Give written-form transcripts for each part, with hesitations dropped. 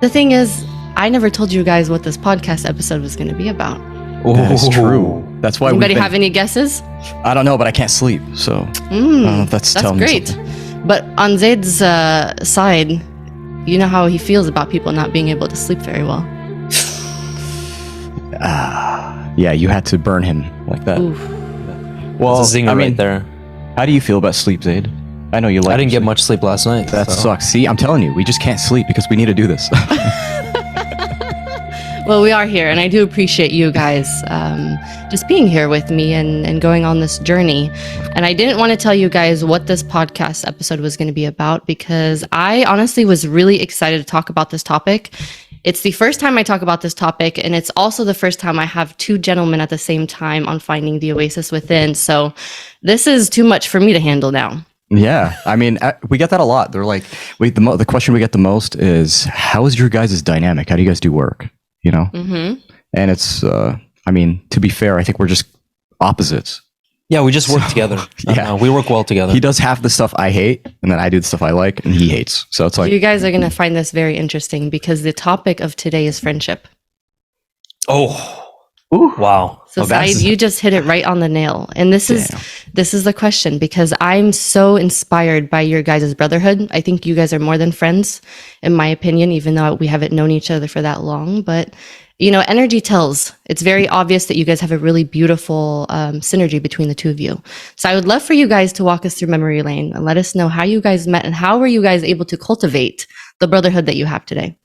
The thing is, I never told you guys what this podcast episode was going to be about. That is true. That's why Anybody have any guesses? I don't know, but I can't sleep, so I don't know if that's telling great. me something. But on Zaid's side, you know how he feels about people not being able to sleep very well. Yeah, you had to burn him like that. Oof. Well, That's a zinger right there. How do you feel about sleep, Zaid? I know you like. I didn't get sleep. much sleep last night. That so. sucks. See, I'm telling you, we just can't sleep because we need to do this. Well, we are here, and I do appreciate you guys just being here with me and going on this journey. And I didn't want to tell you guys what this podcast episode was going to be about because I honestly was really excited to talk about this topic. It's the first time I talk about this topic, and it's also the first time I have two gentlemen at the same time on finding the oasis within. So this is too much for me to handle now. Yeah, I mean, we get that a lot. They're like, the question we get the most is, how is your guys' dynamic? How do you guys do work? You know? Mm-hmm. And it's, I mean, to be fair, I think we're just opposites. Yeah, we just work together. Yeah. We work well together. He does half the stuff I hate, and then I do the stuff I like, and he hates. So it's like, You guys are going to find this very interesting because the topic of today is friendship. Oh, ooh, wow. So Saeed, you just hit it right on the nail. And this is the question because I'm so inspired by your guys' brotherhood. I think you guys are more than friends, in my opinion, even though we haven't known each other for that long. But, you know, energy tells. It's very obvious that you guys have a really beautiful synergy between the two of you. So I would love for you guys to walk us through memory lane and let us know how you guys met and how were you guys able to cultivate the brotherhood that you have today?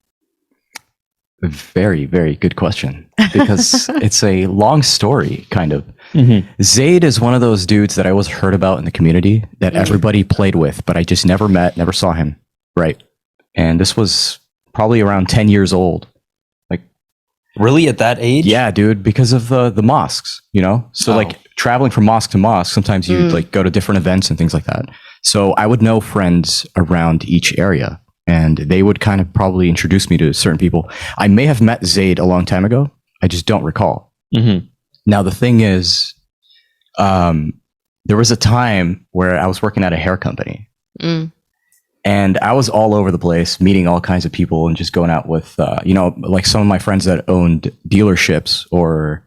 very, very good question because it's a long story, kind of. Mm-hmm. Zaid is one of those dudes that I always heard about in the community that everybody played with, but I just never met, never saw him. Right. And this was probably around 10 years old. Like, Really, at that age? yeah, dude, because of the mosques, you know? So Oh. like traveling from mosque to mosque, sometimes you'd like go to different events and things like that. So I would know friends around each area and they would kind of probably introduce me to certain people. I may have met Zaid a long time ago. I just don't recall. Mm-hmm. Now, the thing is, there was a time where I was working at a hair company and I was all over the place, meeting all kinds of people and just going out with, you know, like some of my friends that owned dealerships or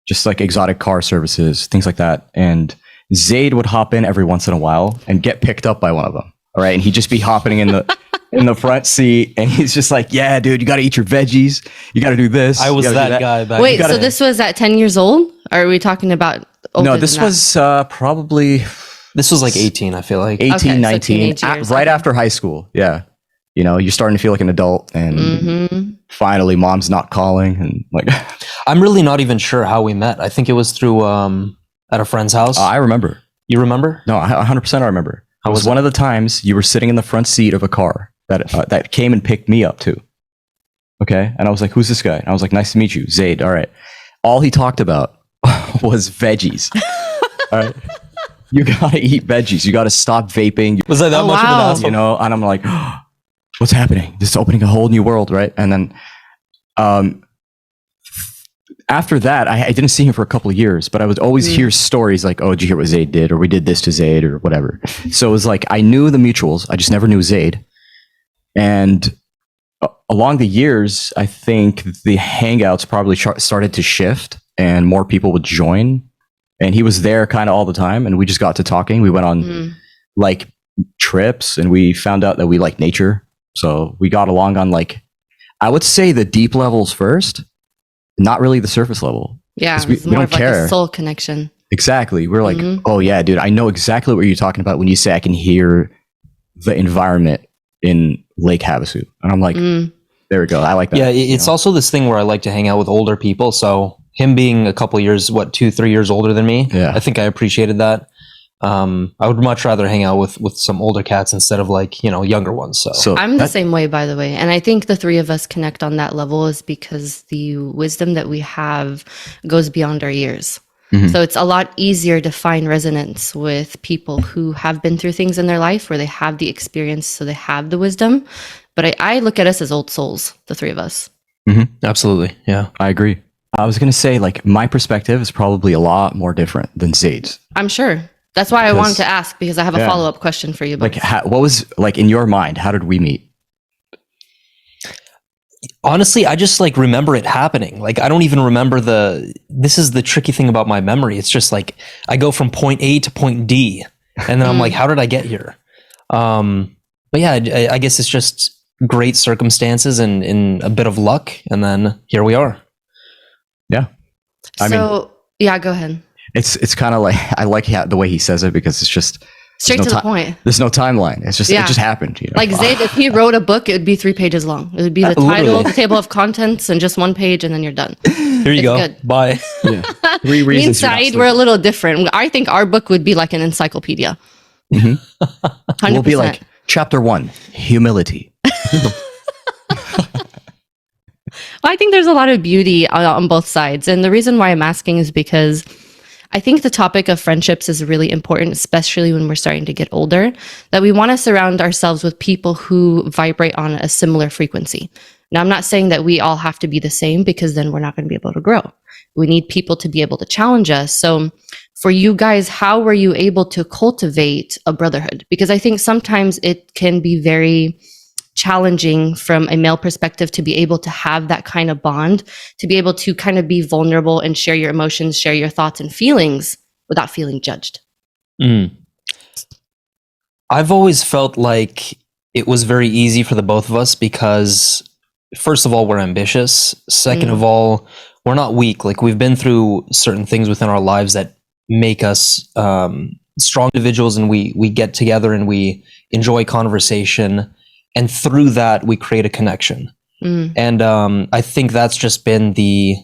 just like exotic car services, things like that. And Zaid would hop in every once in a while and get picked up by one of them. All right. And he'd just be hopping in the in the front seat and he's just like, yeah, dude, you got to eat your veggies. You got to do this. I was you gotta do that guy back Wait, then. so this was at 10 years old? Or are we talking about older No, this than that? was probably This was like 18, I feel like. 18, Okay, so 19, teenage years, right okay. after high school. Yeah. You know, you're starting to feel like an adult and finally mom's not calling and like, I'm really not even sure how we met. I think it was through at a friend's house. I remember. You remember? No, 100% I remember. It was was it? one of the times you were sitting in the front seat of a car that came and picked me up too. Okay. And I was like, who's this guy? And I was like, nice to meet you. Zaid. All right. All he talked about was veggies. All right. You got to eat veggies. You got to stop vaping. Was I that Oh, much of an wow. asshole? You know, and I'm like, what's happening? This is opening a whole new world, right? And then after that, I didn't see him for a couple of years, but I would always hear stories like, oh, did you hear what Zaid did? Or we did this to Zaid or whatever. So it was like, I knew the mutuals. I just never knew Zaid. And along the years, I think the hangouts probably started to shift and more people would join. And he was there kind of all the time. And we just got to talking. We went on like trips and we found out that we like nature. So we got along on like, I would say the deep levels first, not really the surface level. Yeah, 'Cause we it's more don't of like care. a soul connection. Exactly. We're like, oh yeah, dude, I know exactly what you're talking about when you say I can hear the environment in Lake Havasu. And I'm like, there we go. I like that. Yeah, you it's know? also this thing where I like to hang out with older people. So him being a couple years, 2-3 years older than me, Yeah. I think I appreciated that. I would much rather hang out with some older cats instead of like, you know, younger ones. So I'm the same way, by the way. And I think the three of us connect on that level is because the wisdom that we have goes beyond our years. So it's a lot easier to find resonance with people who have been through things in their life where they have the experience, so they have the wisdom. But I look at us as old souls, the three of us. absolutely. Yeah. I agree. I was going to say, like, my perspective is probably a lot more different than Zaid's. I'm sure. That's why I wanted to ask, because I have a Yeah. follow-up question for you. Like, what was, like, in your mind, how did we meet? Honestly, I just like remember it happening. Like I don't even remember this is the tricky thing about my memory. It's just like I go from point A to point D and then I'm like, how did I get here? But yeah, I guess it's just great circumstances and a bit of luck. And then here we are. Yeah. I mean, yeah, go ahead. It's kind of like, I like the way he says it because it's just straight to the point. There's no timeline. It's just, it just happened. You know? Like Zaid, if he wrote a book, it would be 3 pages long. It would be the title, the table of contents, and just 1 page, and then you're done. Here you go. Good. Bye. Yeah. 3 reasons. Me and Saied, we're a little different. I think our book would be like an encyclopedia. 100%. We'll be like chapter 1, humility. Well, I think there's a lot of beauty on both sides. And the reason why I'm asking is because I think the topic of friendships is really important, especially when we're starting to get older, that we want to surround ourselves with people who vibrate on a similar frequency. Now, I'm not saying that we all have to be the same because then we're not going to be able to grow. We need people to be able to challenge us. So for you guys, how were you able to cultivate a brotherhood? Because I think sometimes it can be very challenging from a male perspective to be able to have that kind of bond, to be able to kind of be vulnerable and share your emotions, share your thoughts and feelings without feeling judged. I've always felt like it was very easy for the both of us because first of all, we're ambitious. Second of all, we're not weak. Like we've been through certain things within our lives that make us strong individuals, and we get together and we enjoy conversation. And through that, we create a connection. And I think that's just been the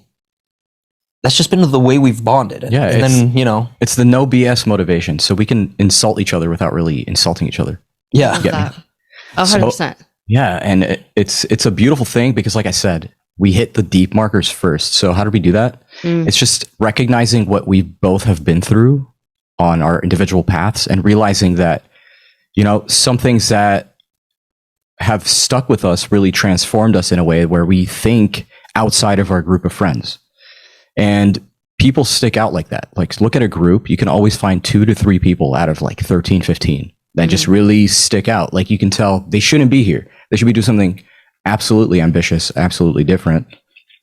way we've bonded. Yeah, and then, you know, it's the no BS motivation. So we can insult each other without really insulting each other. Yeah. 100%. So, yeah. And it's a beautiful thing because like I said, we hit the deep markers first. So how do we do that? It's just recognizing what we both have been through on our individual paths and realizing that, you know, some things that have stuck with us really transformed us in a way where we think outside of our group of friends. And people stick out like that. Like look at a group, you can always find 2 to 3 people out of like 13, 15 that just really stick out. Like you can tell they shouldn't be here. They should be doing something absolutely ambitious, absolutely different.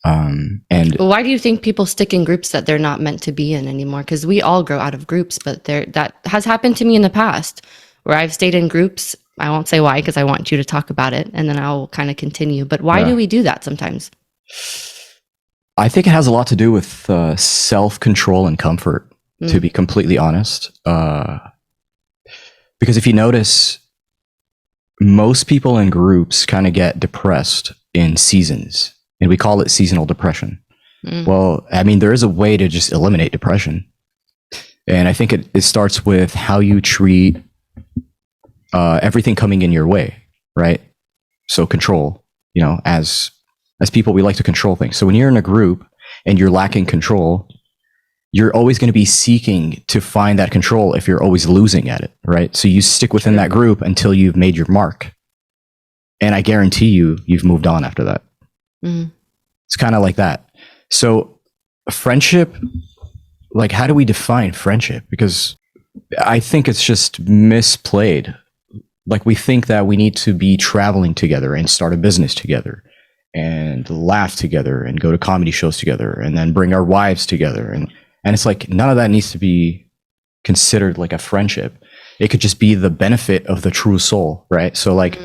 And why do you think people stick in groups that they're not meant to be in anymore? Because we all grow out of groups, but that has happened to me in the past where I've stayed in groups. I won't say why because I want you to talk about it and then I'll kind of continue. But why do we do that sometimes? I think it has a lot to do with self-control and comfort, to be completely honest. Because if you notice, most people in groups kind of get depressed in seasons, and we call it seasonal depression. Well, I mean, there is a way to just eliminate depression. And I think it starts with how you treat everything coming in your way, right? So control, you know, as people, we like to control things. So when you're in a group and you're lacking control, you're always going to be seeking to find that control if you're always losing at it, right? So you stick within that group until you've made your mark. And I guarantee you've moved on after that. It's kind of like that. So friendship, like how do we define friendship? Because I think it's just misplayed. Like we think that we need to be traveling together and start a business together and laugh together and go to comedy shows together and then bring our wives together. And it's like, none of that needs to be considered like a friendship. It could just be the benefit of the true soul, right? So like,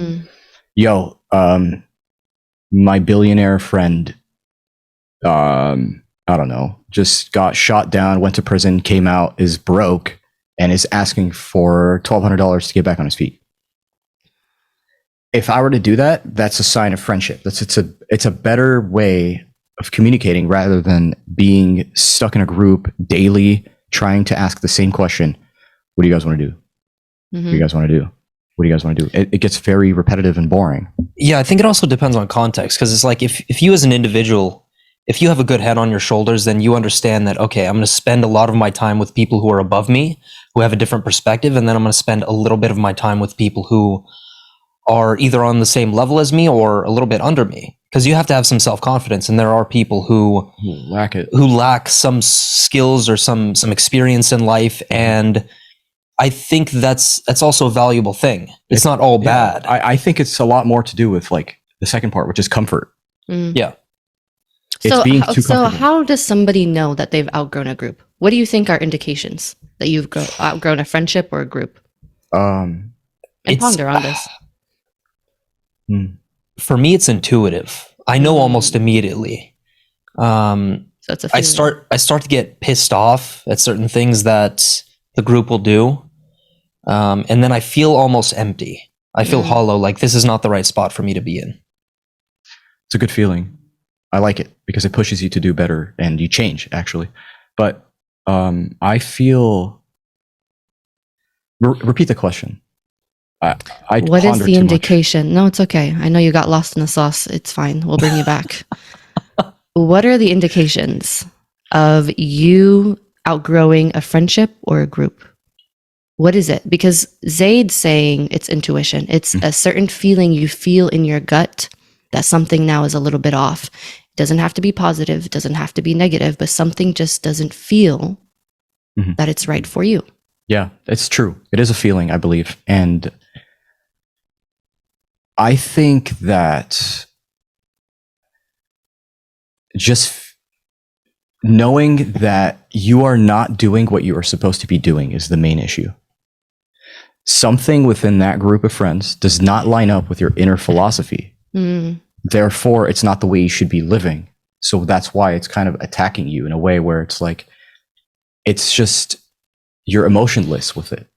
my billionaire friend, I don't know, just got shot down, went to prison, came out, is broke, and is asking for $1,200 to get back on his feet. If I were to do that, that's a sign of friendship. It's a better way of communicating rather than being stuck in a group daily trying to ask the same question. What do you guys want to do? What do you guys want to do? What do you guys want to do? It gets very repetitive and boring. Yeah, I think it also depends on context because it's like if you as an individual, if you have a good head on your shoulders, then you understand that, okay, I'm going to spend a lot of my time with people who are above me, who have a different perspective, and then I'm going to spend a little bit of my time with people who are either on the same level as me or a little bit under me, because you have to have some self-confidence, and there are people who lack some skills or some experience in life, and I think that's also a valuable thing. It's not all bad. I think it's a lot more to do with like the second part, which is comfort. Yeah. It's So, being too comfortable. how does somebody know that they've outgrown a group? What do you think are indications that you've outgrown a friendship or a group? Um, And It's ponder on this. for me, it's intuitive. I know almost immediately. So it's a I feeling. start to get pissed off at certain things that the group will do, and then I feel almost empty. I feel hollow. Like this is not the right spot for me to be in. it's a good feeling. I like it because it pushes you to do better and you change actually. But I feel. Repeat the question. I What is ponder the too much. indication? No, it's okay. I know you got lost in the sauce. It's fine. We'll bring you back. What are the indications of you outgrowing a friendship or a group? What is it? Because Zaid's saying it's intuition. It's a certain feeling you feel in your gut that something now is a little bit off. It doesn't have to be positive. It doesn't have to be negative, but something just doesn't feel that it's right for you. Yeah, it's true. It is a feeling, I believe. And I think that just knowing that you are not doing what you are supposed to be doing is the main issue. Something within that group of friends does not line up with your inner philosophy. Therefore, it's not the way you should be living. So that's why it's kind of attacking you in a way where it's like, it's just, you're emotionless with it.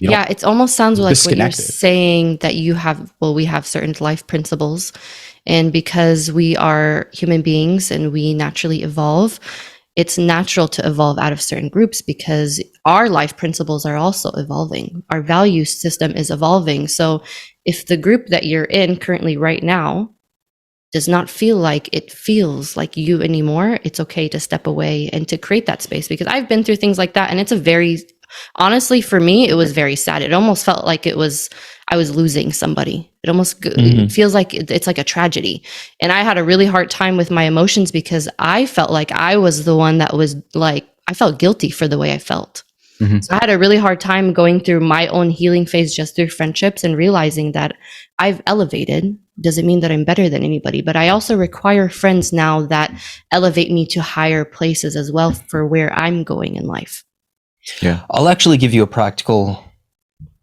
Yeah, it almost sounds like what you're disconnected. saying that you have, well, we have certain life principles. And because we are human beings and we naturally evolve, it's natural to evolve out of certain groups because our life principles are also evolving. Our value system is evolving. So if the group that you're in currently right now does not feel like it feels like you anymore, it's okay to step away and to create that space. Because I've been through things like that. And it's a very, honestly, for me, it was very sad. It almost felt like I was losing somebody. It almost it feels like it's like a tragedy. And I had a really hard time with my emotions because I felt like I was the one that was like, I felt guilty for the way I felt. So I had a really hard time going through my own healing phase just through friendships and realizing that I've elevated. Doesn't mean that I'm better than anybody, but I also require friends now that elevate me to higher places as well for where I'm going in life. Yeah. I'll actually give you a practical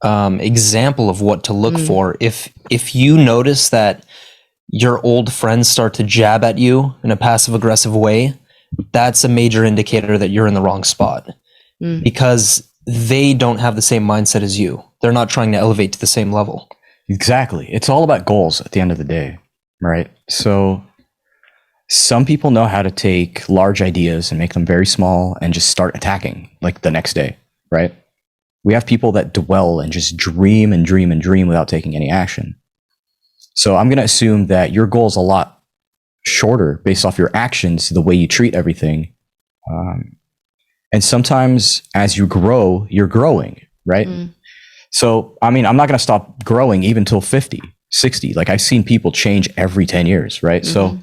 example of what to look for. If you notice that your old friends start to jab at you in a passive aggressive way, that's a major indicator that you're in the wrong spot because they don't have the same mindset as you. They're not trying to elevate to the same level. Exactly. It's all about goals at the end of the day, right? So some people know how to take large ideas and make them very small and just start attacking like the next day, right? We have people that dwell and just dream and dream and dream without taking any action. So I'm going to assume that your goal is a lot shorter based off your actions, the way you treat everything. And sometimes as you grow, you're growing, right? So, I mean, I'm not going to stop growing even till 50, 60. Like I've seen people change every 10 years, right? So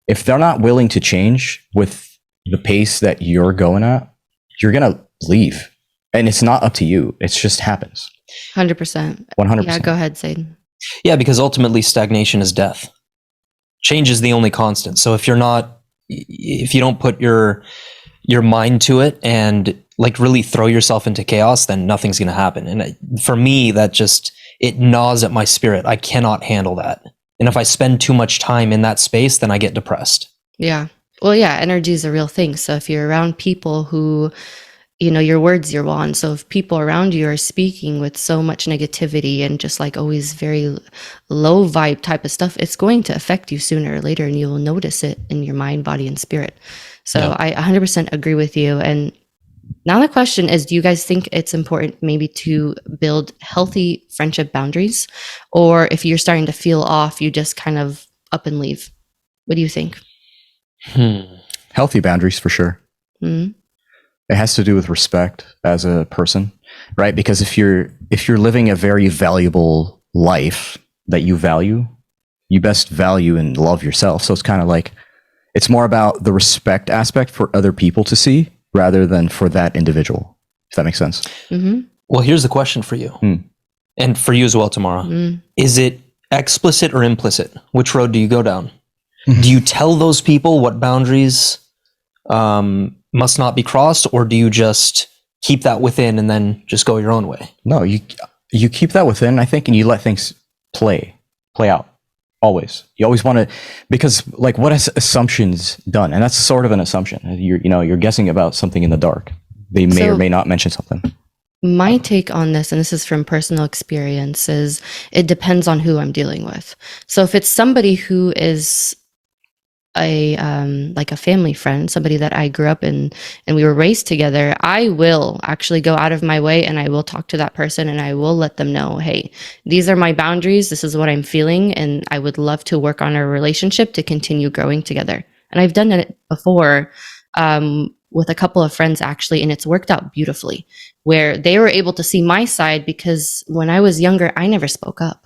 if they're not willing to change with the pace that you're going at, you're going to leave. And it's not up to you. It just happens. 100%. 100%. Yeah, go ahead, Zaid. Yeah, because ultimately stagnation is death. Change is the only constant. So if you don't put your mind to it and like really throw yourself into chaos, then nothing's going to happen. And for me, that just, it gnaws at my spirit. I cannot handle that. And if I spend too much time in that space, then I get depressed. Yeah. Well, yeah, energy is a real thing. So if you're around people who, you know, your words, your wand. So if people around you are speaking with so much negativity and just like always very low vibe type of stuff, it's going to affect you sooner or later and you will notice it in your mind, body, and spirit. So I 100% agree with you. And now the question is, do you guys think it's important maybe to build healthy friendship boundaries? Or if you're starting to feel off, you just kind of up and leave? What do you think? Healthy boundaries for sure. Mm-hmm. It has to do with respect as a person, right? Because if you're living a very valuable life that you value, you best value and love yourself. So it's kind of like, it's more about the respect aspect for other people to see rather than for that individual, if that makes sense. Well, here's the question for you and for you as well, Tamara. Is it explicit or implicit? Which road do you go down? Do you tell those people what boundaries must not be crossed, or do you just keep that within and then just go your own way? No, you keep that within, I think, and you let things play out. Always. You always want to, because like what has assumptions done? And that's sort of an assumption. You're guessing about something in the dark. They may or may not mention something. My take on this, and this is from personal experience, is it depends on who I'm dealing with. So if it's somebody who is like a family friend, somebody that I grew up in and we were raised together, I will actually go out of my way and I will talk to that person and I will let them know, hey, these are my boundaries. This is what I'm feeling. And I would love to work on our relationship to continue growing together. And I've done it before with a couple of friends actually, and it's worked out beautifully where they were able to see my side because when I was younger, I never spoke up.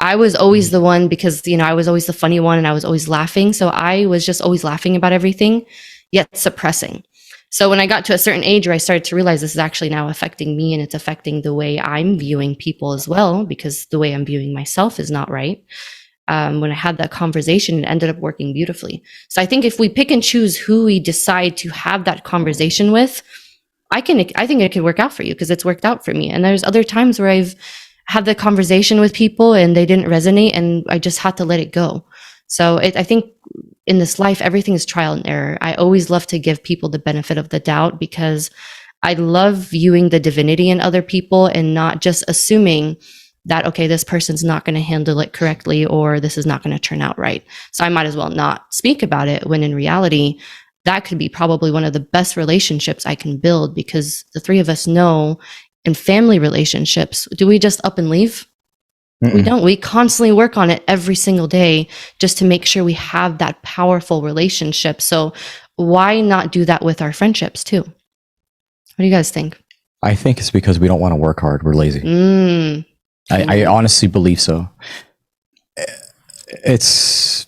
I was always the one because, I was always the funny one and I was always laughing. So I was just always laughing about everything, yet suppressing. So when I got to a certain age where I started to realize this is actually now affecting me and it's affecting the way I'm viewing people as well, because the way I'm viewing myself is not right. When I had that conversation, it ended up working beautifully. So I think if we pick and choose who we decide to have that conversation with, I think it could work out for you because it's worked out for me. And there's other times where I've had the conversation with people and they didn't resonate and I just had to let it go. So I think in this life, everything is trial and error. I always love to give people the benefit of the doubt because I love viewing the divinity in other people and not just assuming that, okay, this person's not going to handle it correctly or this is not going to turn out right. So I might as well not speak about it when in reality, that could be probably one of the best relationships I can build because the three of us know in family relationships, do we just up and leave? Mm-mm. We don't. We constantly work on it every single day just to make sure we have that powerful relationship. So why not do that with our friendships too? What do you guys think? I think it's because we don't want to work hard. We're lazy. I honestly believe so. It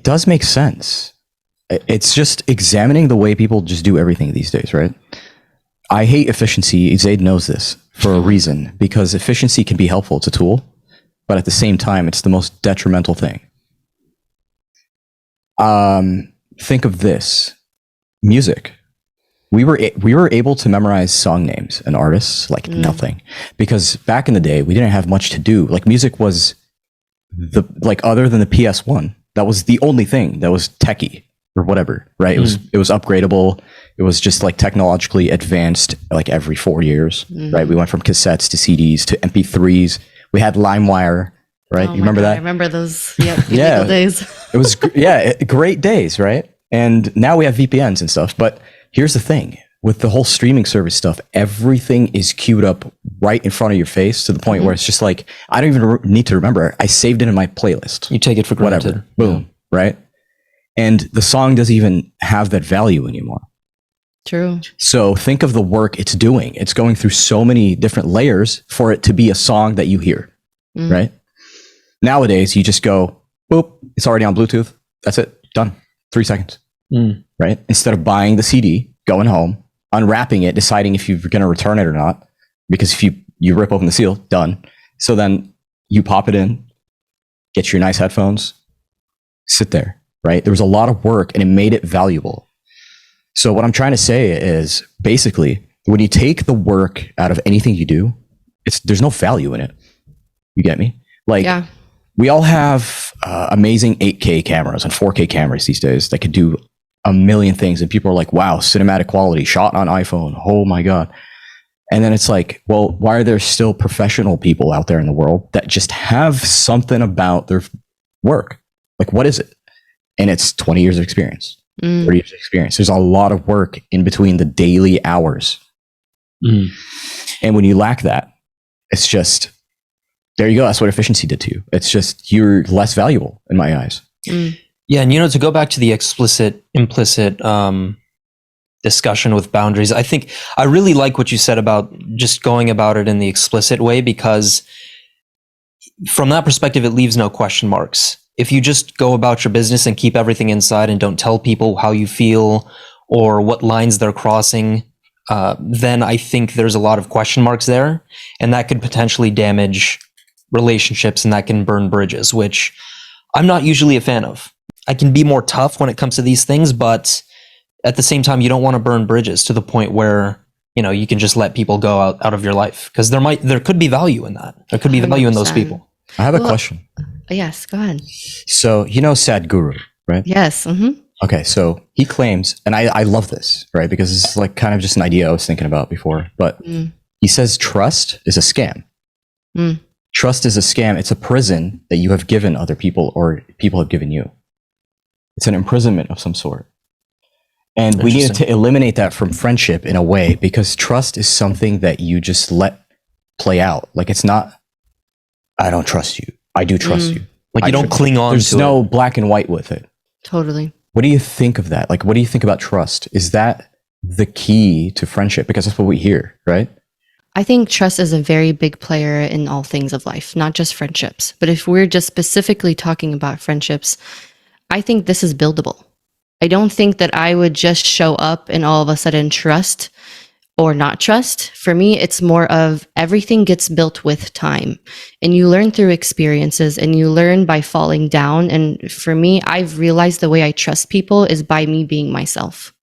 does make sense. It's just examining the way people just do everything these days, right? I hate efficiency. Zaid knows this for a reason, because efficiency can be helpful. It's a tool, but at the same time, it's the most detrimental thing. Think of this. Music. We were able to memorize song names and artists like nothing, because back in the day, we didn't have much to do. Like music was other than the PS1, that was the only thing that was techie or whatever, right? It was upgradable. It was just like technologically advanced like every 4 years, right? We went from cassettes to CDs to MP3s. We had LimeWire, right? You remember that? I remember those days. It was great days, right? And now we have VPNs and stuff. But here's the thing. With the whole streaming service stuff, everything is queued up right in front of your face to the point where it's just like, I don't even need to remember. I saved it in my playlist. You take it for granted. Whatever. Boom, right? And the song doesn't even have that value anymore. True. So think of the work it's doing. It's going through so many different layers for it to be a song that you hear, right? Nowadays, you just go, boop, it's already on Bluetooth. That's it. Done. 3 seconds, right? Instead of buying the CD, going home, unwrapping it, deciding if you're going to return it or not. Because if you rip open the seal, done. So then you pop it in, get your nice headphones, sit there, right? There was a lot of work and it made it valuable. So what I'm trying to say is basically when you take the work out of anything you do, there's no value in it. You get me? Like we all have amazing 8K cameras and 4K cameras these days that could do a million things. And people are like, wow, cinematic quality shot on iPhone. Oh my God. And then it's like, well, why are there still professional people out there in the world that just have something about their work? Like, what is it? And it's 20 years of experience. 30 years of experience. There's a lot of work in between the daily hours. And when you lack that, it's just, there you go. That's what efficiency did to you. It's just, you're less valuable in my eyes. Yeah. And, to go back to the explicit, implicit discussion with boundaries, I think I really like what you said about just going about it in the explicit way, because from that perspective, it leaves no question marks. If you just go about your business and keep everything inside and don't tell people how you feel or what lines they're crossing, then I think there's a lot of question marks there, and that could potentially damage relationships and that can burn bridges, which I'm not usually a fan of. I can be more tough when it comes to these things, but at the same time, you don't want to burn bridges to the point where, you know, you can just let people go out of your life, because there could be value in that. There could be value in those 100%. people. I have a question. Yes, go ahead. So, you know Sadhguru, right? Yes. Okay, so he claims, and I love this, right? Because this is like kind of just an idea I was thinking about before, but he says trust is a scam. Trust is a scam. It's a prison that you have given other people or people have given you. It's an imprisonment of some sort. And we needed to eliminate that from friendship in a way, because trust is something that you just let play out. Like, it's not, I don't trust you. I do trust you. Like, you don't cling on to it. There's no black and white with it. Totally. What do you think of that? Like, what do you think about trust? Is that the key to friendship? Because that's what we hear, right? I think trust is a very big player in all things of life, not just friendships. But if we're just specifically talking about friendships, I think this is buildable. I don't think that I would just show up and all of a sudden trust or not trust. For me, it's more of everything gets built with time, and you learn through experiences, and you learn by falling down. And for me, I've realized the way I trust people is by me being myself.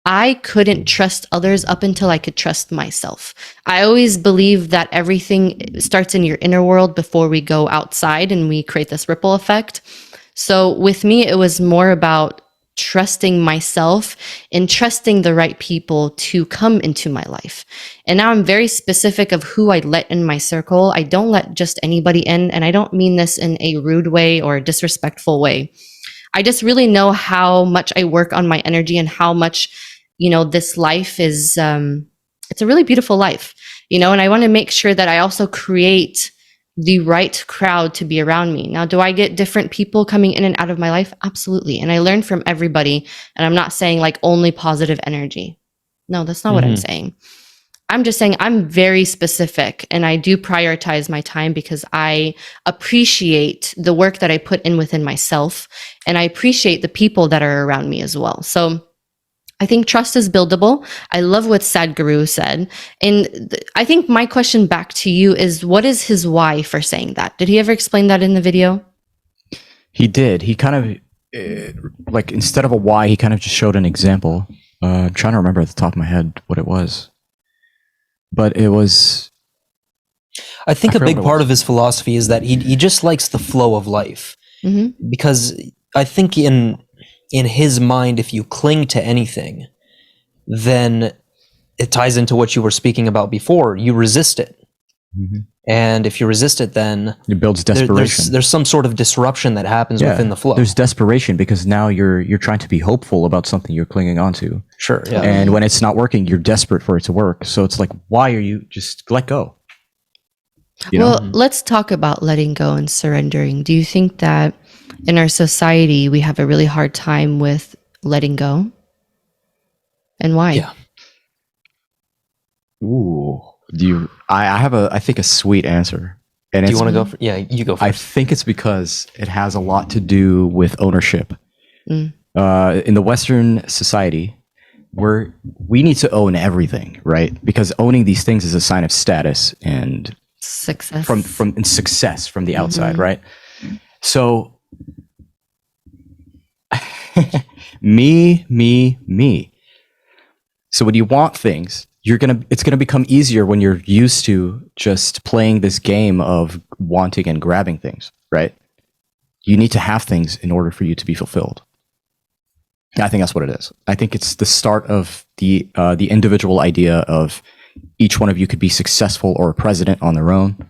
I couldn't trust others up until I could trust myself. I always believe that everything starts in your inner world before we go outside and we create this ripple effect. So with me, it was more about trusting myself and trusting the right people to come into my life. And now I'm very specific of who I let in my circle. I don't let just anybody in. And I don't mean this in a rude way or a disrespectful way. I just really know how much I work on my energy and how much, you know, this life is, it's a really beautiful life, you know, and I want to make sure that I also create the right crowd to be around me. Now, do I get different people coming in and out of my life? Absolutely. And I learn from everybody. And I'm not saying like only positive energy. No, that's not what I'm saying. I'm just saying I'm very specific, and I do prioritize my time because I appreciate the work that I put in within myself, and I appreciate the people that are around me as well. So I think trust is buildable. I love what Sadhguru said. And I think my question back to you is, what is his why for saying that? Did he ever explain that in the video? He did. He kind of, like, instead of a why, he kind of just showed an example. I'm trying to remember at the top of my head what it was. But it was... I think a big part of his philosophy is that he just likes the flow of life. Because I think in his mind, if you cling to anything, then it ties into what you were speaking about before. You resist it. And if you resist it, then it builds desperation. There's some sort of disruption that happens within the flow. There's desperation because now you're trying to be hopeful about something you're clinging on to. Sure. Yeah. And when it's not working, you're desperate for it to work. So it's like, why are you just let go? You know? Well, let's talk about letting go and surrendering. Do you think that in our society, we have a really hard time with letting go? And why? Yeah. Ooh. I have I think a sweet answer. And do you want to go? Yeah, you go first. I think it's because it has a lot to do with ownership. In the Western society, we need to own everything, right? Because owning these things is a sign of status and success from success from the outside, right? So me. So when you want things, it's gonna become easier when you're used to just playing this game of wanting and grabbing things, right? You need to have things in order for you to be fulfilled. I think that's what it is. I think it's the start of the individual idea of each one of you could be successful or a president on their own.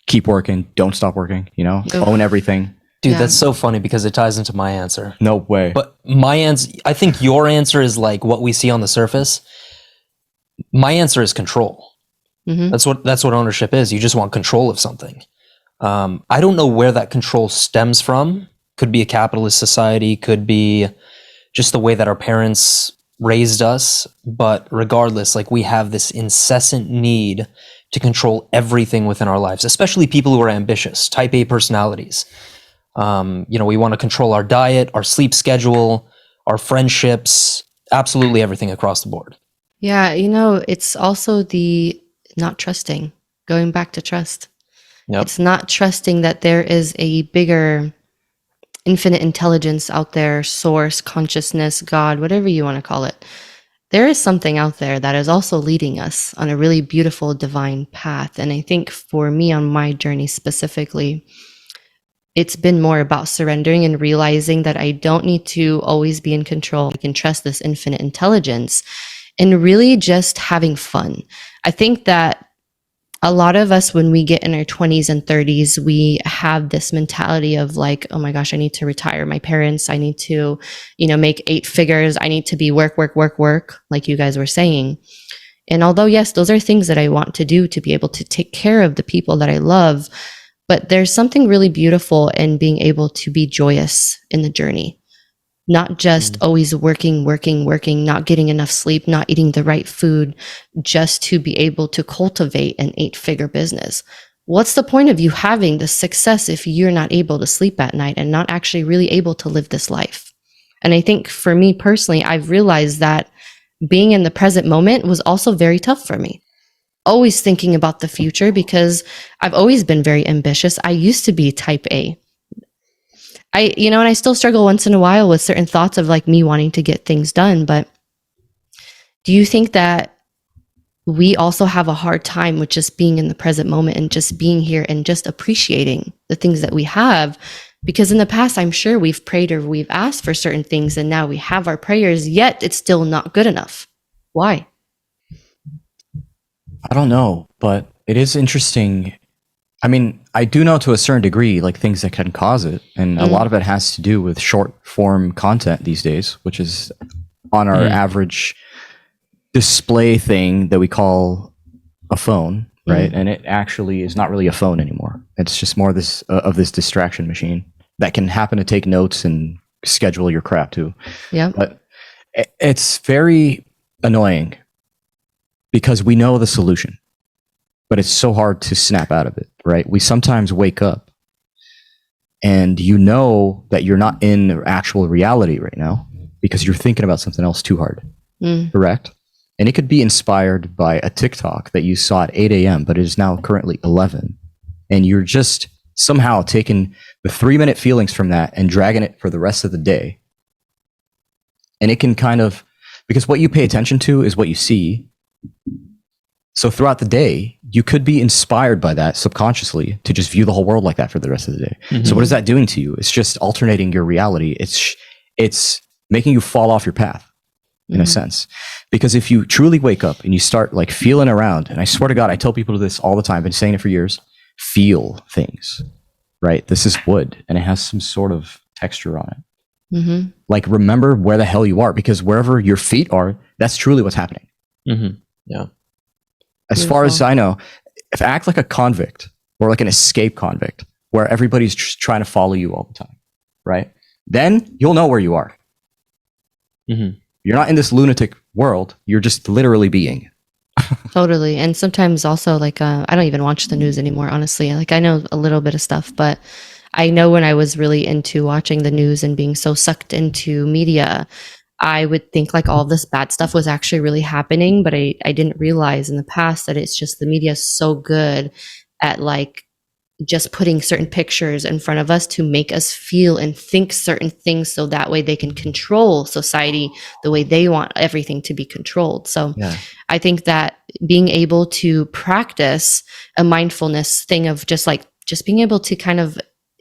Keep working, don't stop working, you know, own everything. Dude, that's so funny because it ties into my answer. No way. But my answer, I think your answer is like what we see on the surface. My answer is control. That's what ownership is. You just want control of something. I don't know where that control stems from. Could be a capitalist society, could be just the way that our parents raised us. But regardless, like, we have this incessant need to control everything within our lives, especially people who are ambitious, type A personalities. You know, we want to control our diet, our sleep schedule, our friendships, absolutely everything across the board. Yeah, you know, it's also the not trusting, going back to trust. It's not trusting that there is a bigger infinite intelligence out there, source, consciousness, God, whatever you want to call it. There is something out there that is also leading us on a really beautiful divine path. And I think for me on my journey specifically, it's been more about surrendering and realizing that I don't need to always be in control. I can trust this infinite intelligence and really just having fun. I think that a lot of us, when we get in our 20s and 30s, we have this mentality of like, oh my gosh, I need to retire my parents. I need to, make 8 figures. I need to be work, like you guys were saying. And although, yes, those are things that I want to do to be able to take care of the people that I love, but there's something really beautiful in being able to be joyous in the journey. Not just always working, not getting enough sleep, not eating the right food, just to be able to cultivate an 8-figure business. What's the point of you having the success if you're not able to sleep at night and not actually really able to live this life? And I think for me personally, I've realized that being in the present moment was also very tough for me. Always thinking about the future because I've always been very ambitious. I used to be type A. And I still struggle once in a while with certain thoughts of like me wanting to get things done. But do you think that we also have a hard time with just being in the present moment and just being here and just appreciating the things that we have? Because in the past, I'm sure we've prayed or we've asked for certain things and now we have our prayers, yet it's still not good enough. Why? I don't know, but it is interesting. I mean, I do know to a certain degree, like things that can cause it. And a lot of it has to do with short form content these days, which is on our average display thing that we call a phone, right? And it actually is not really a phone anymore. It's just more this of this distraction machine that can happen to take notes and schedule your crap too. Yeah. But it's very annoying because we know the solution, but it's so hard to snap out of it, right? We sometimes wake up and you know that you're not in actual reality right now because you're thinking about something else too hard, correct? And it could be inspired by a TikTok that you saw at 8 a.m., but it is now currently 11. And you're just somehow taking the 3-minute feelings from that and dragging it for the rest of the day. And it can kind of, because what you pay attention to is what you see. So throughout the day, you could be inspired by that subconsciously to just view the whole world like that for the rest of the day. So what is that doing to you? It's just alternating your reality. It's making you fall off your path in a sense. Because if you truly wake up and you start like feeling around, and I swear to God, I tell people this all the time, I've been saying it for years, feel things, right? This is wood and it has some sort of texture on it. Like remember where the hell you are, because wherever your feet are, that's truly what's happening. Yeah. As far as I know, if act like a convict or like an escape convict where everybody's trying to follow you all the time, right? Then you'll know where you are. You're not in this lunatic world. You're just literally being. Totally. And sometimes also like, I don't even watch the news anymore, honestly. Like I know a little bit of stuff, but I know when I was really into watching the news and being so sucked into media, I would think like all this bad stuff was actually really happening, but I didn't realize in the past that it's just the media is so good at like just putting certain pictures in front of us to make us feel and think certain things so that way they can control society the way they want everything to be controlled. So I think that being able to practice a mindfulness thing of just being able to kind of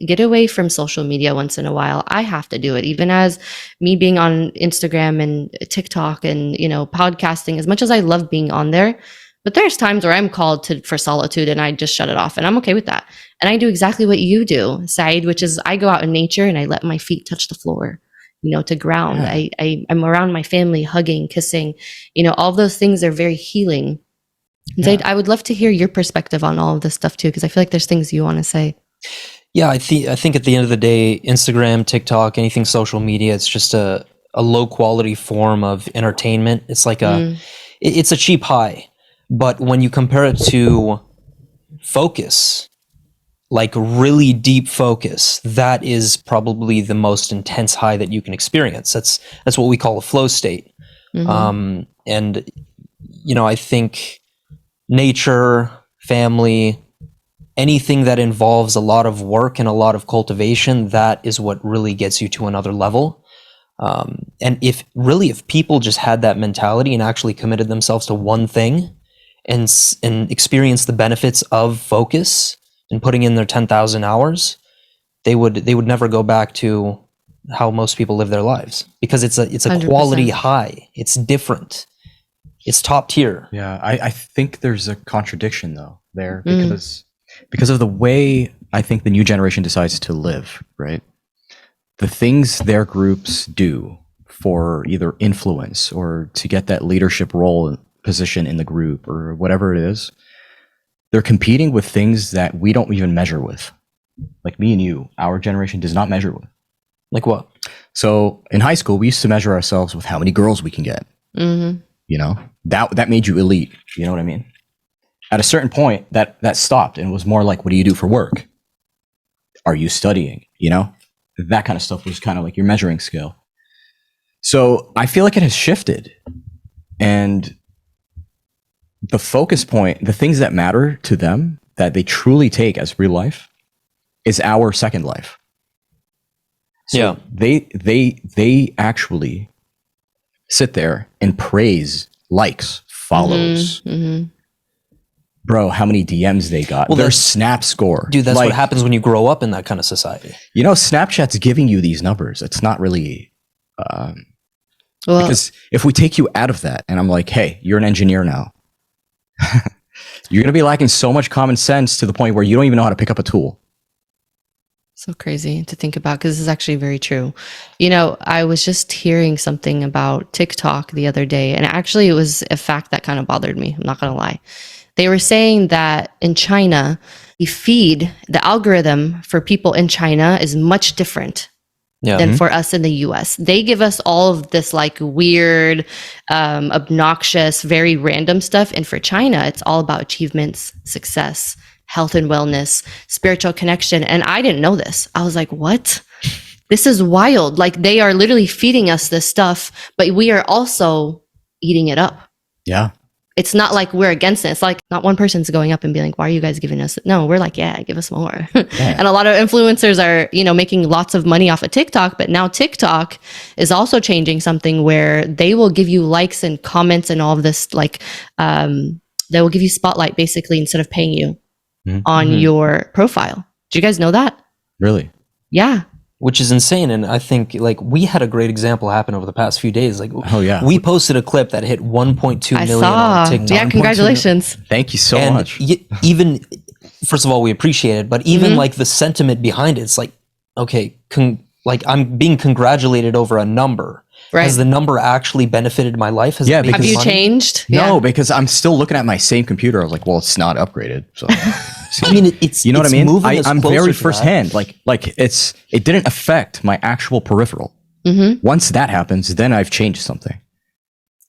get away from social media once in a while. I have to do it, even as me being on Instagram and TikTok and, podcasting, as much as I love being on there. But there's times where I'm called for solitude and I just shut it off and I'm okay with that. And I do exactly what you do, Saied, which is I go out in nature and I let my feet touch the floor, to ground. I'm around my family, hugging, kissing, all those things are very healing. Zaid, I would love to hear your perspective on all of this stuff too, because I feel like there's things you want to say. Yeah, I think at the end of the day, Instagram, TikTok, anything social media, it's just a low quality form of entertainment. It's like it's a cheap high. But when you compare it to focus, like really deep focus, that is probably the most intense high that you can experience. That's what we call a flow state. And I think nature, family, anything that involves a lot of work and a lot of cultivation, that is what really gets you to another level. And if people just had that mentality and actually committed themselves to one thing and experienced the benefits of focus and putting in their 10,000 hours, they would never go back to how most people live their lives, because it's a 100%. Quality high. It's different. It's top tier. Yeah, I think there's a contradiction though there, because of the way I think the new generation decides to live, right? The things their groups do for either influence or to get that leadership role position in the group or whatever it is, they're competing with things that we don't even measure with. Like me and you, our generation does not measure with. Like what? So in high school, we used to measure ourselves with how many girls we can get. You know, that made you elite. You know what I mean? At a certain point, that stopped and was more like, what do you do for work? Are you studying? You know, that kind of stuff was kind of like your measuring scale. So I feel like it has shifted, and the focus point, the things that matter to them that they truly take as real life, is our second life. So yeah, they actually sit there and praise likes, follows. Bro, how many DMs they got. Well, their Snap score. Dude, that's like, what happens when you grow up in that kind of society. You know, Snapchat's giving you these numbers. It's not really... because if we take you out of that, and I'm like, hey, you're an engineer now. You're going to be lacking so much common sense to the point where you don't even know how to pick up a tool. So crazy to think about, because this is actually very true. You know, I was just hearing something about TikTok the other day, and actually it was a fact that kind of bothered me. I'm not going to lie. They were saying that in China, the algorithm for people in China is much different than for us in the US. They give us all of this like weird, obnoxious, very random stuff. And for China, it's all about achievements, success, health and wellness, spiritual connection. And I didn't know this. I was like, what? This is wild. Like they are literally feeding us this stuff, but we are also eating it up. Yeah. It's not like we're against it. It's like not one person's going up and being like, why are you guys giving us? No, we're like, yeah, give us more. Yeah. And a lot of influencers are, you know, making lots of money off of TikTok, but now TikTok is also changing something where they will give you likes and comments and all of this, like, they will give you spotlight basically instead of paying you on your profile. Do you guys know that? Really? Yeah. Which is insane. And I think like we had a great example happen over the past few days. Like, oh yeah, we posted a clip that hit 1.2 million on TikTok. Yeah, congratulations. Thank you so much. Even, first of all, we appreciate it, but even like the sentiment behind it, it's like, okay, like I'm being congratulated over a number. Right. Has the number actually benefited my life? Have you changed? No, because I'm still looking at my same computer. I was like, well, it's not upgraded. So I mean, it's, you know what I mean? I'm very to firsthand. Like it didn't affect my actual peripheral. Once that happens, then I've changed something.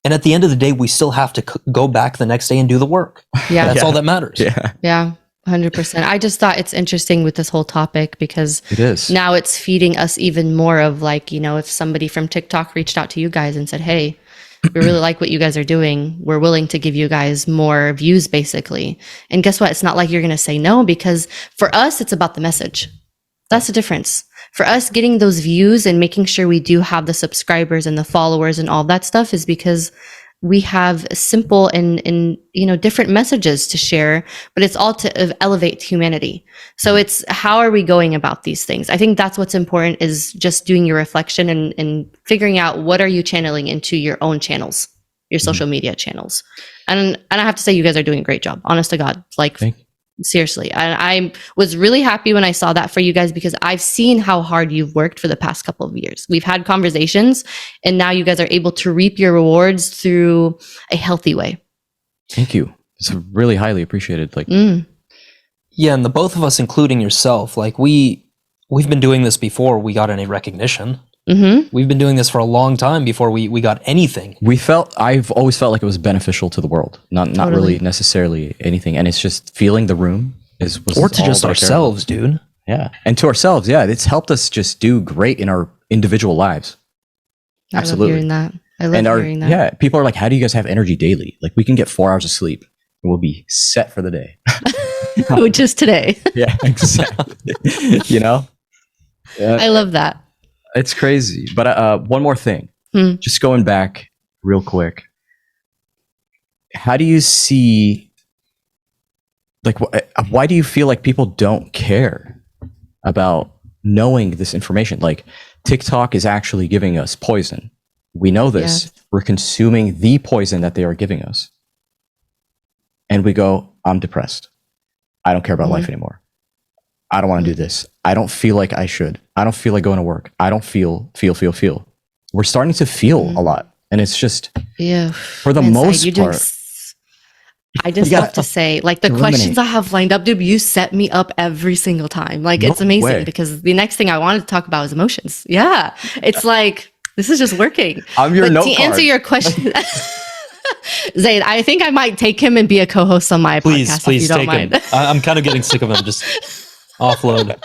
And at the end of the day, we still have to go back the next day and do the work. Yeah. That's all that matters. Yeah. 100%. I just thought it's interesting with this whole topic because it is. Now it's feeding us even more of like, you know, if somebody from TikTok reached out to you guys and said, hey, we really like what you guys are doing. We're willing to give you guys more views basically. And guess what? It's not like you're going to say no, because for us, it's about the message. That's the difference. For us, getting those views and making sure we do have the subscribers and the followers and all that stuff is because we have simple and you know, different messages to share, but it's all to elevate humanity. So it's how are we going about these things? I think that's what's important, is just doing your reflection and figuring out what are you channeling into your own channels, your social media channels. And I have to say, you guys are doing a great job. Honest to God, like seriously. I was really happy when I saw that for you guys, because I've seen how hard you've worked for the past couple of years. We've had conversations and now you guys are able to reap your rewards through a healthy way. Thank you. It's really highly appreciated. Like, yeah. And the both of us, including yourself, like we've been doing this before we got any recognition. We've been doing this for a long time before we got anything. I've always felt like it was beneficial to the world, not really necessarily anything. And it's just feeling the room or to just ourselves, dude. Yeah. And to ourselves. Yeah. It's helped us just do great in our individual lives. Absolutely. I love hearing that. I love hearing that. Yeah. People are like, how do you guys have energy daily? Like we can get 4 hours of sleep and we'll be set for the day. which is today. Yeah, exactly. You know, I love that. it's crazy. But one more thing, just going back real quick. How do you see, like, why do you feel like people don't care about knowing this information? Like, TikTok is actually giving us poison. We know this. Yes. We're consuming the poison that they are giving us. And we go, I'm depressed. I don't care about life anymore. I don't want to do this. I don't feel like I should. I don't feel like going to work. I don't feel. We're starting to feel a lot. And it's just, for the most part. I just have to say, like, the questions I have lined up, dude, you set me up every single time. Like, it's amazing because the next thing I wanted to talk about is emotions. Yeah. It's like, this is just working. I'm your note to card. answer your question, Zaid, I think I might take him and be a co-host on my podcast. Please, if you don't take mind. him. I'm kind of getting sick of him. Just offload.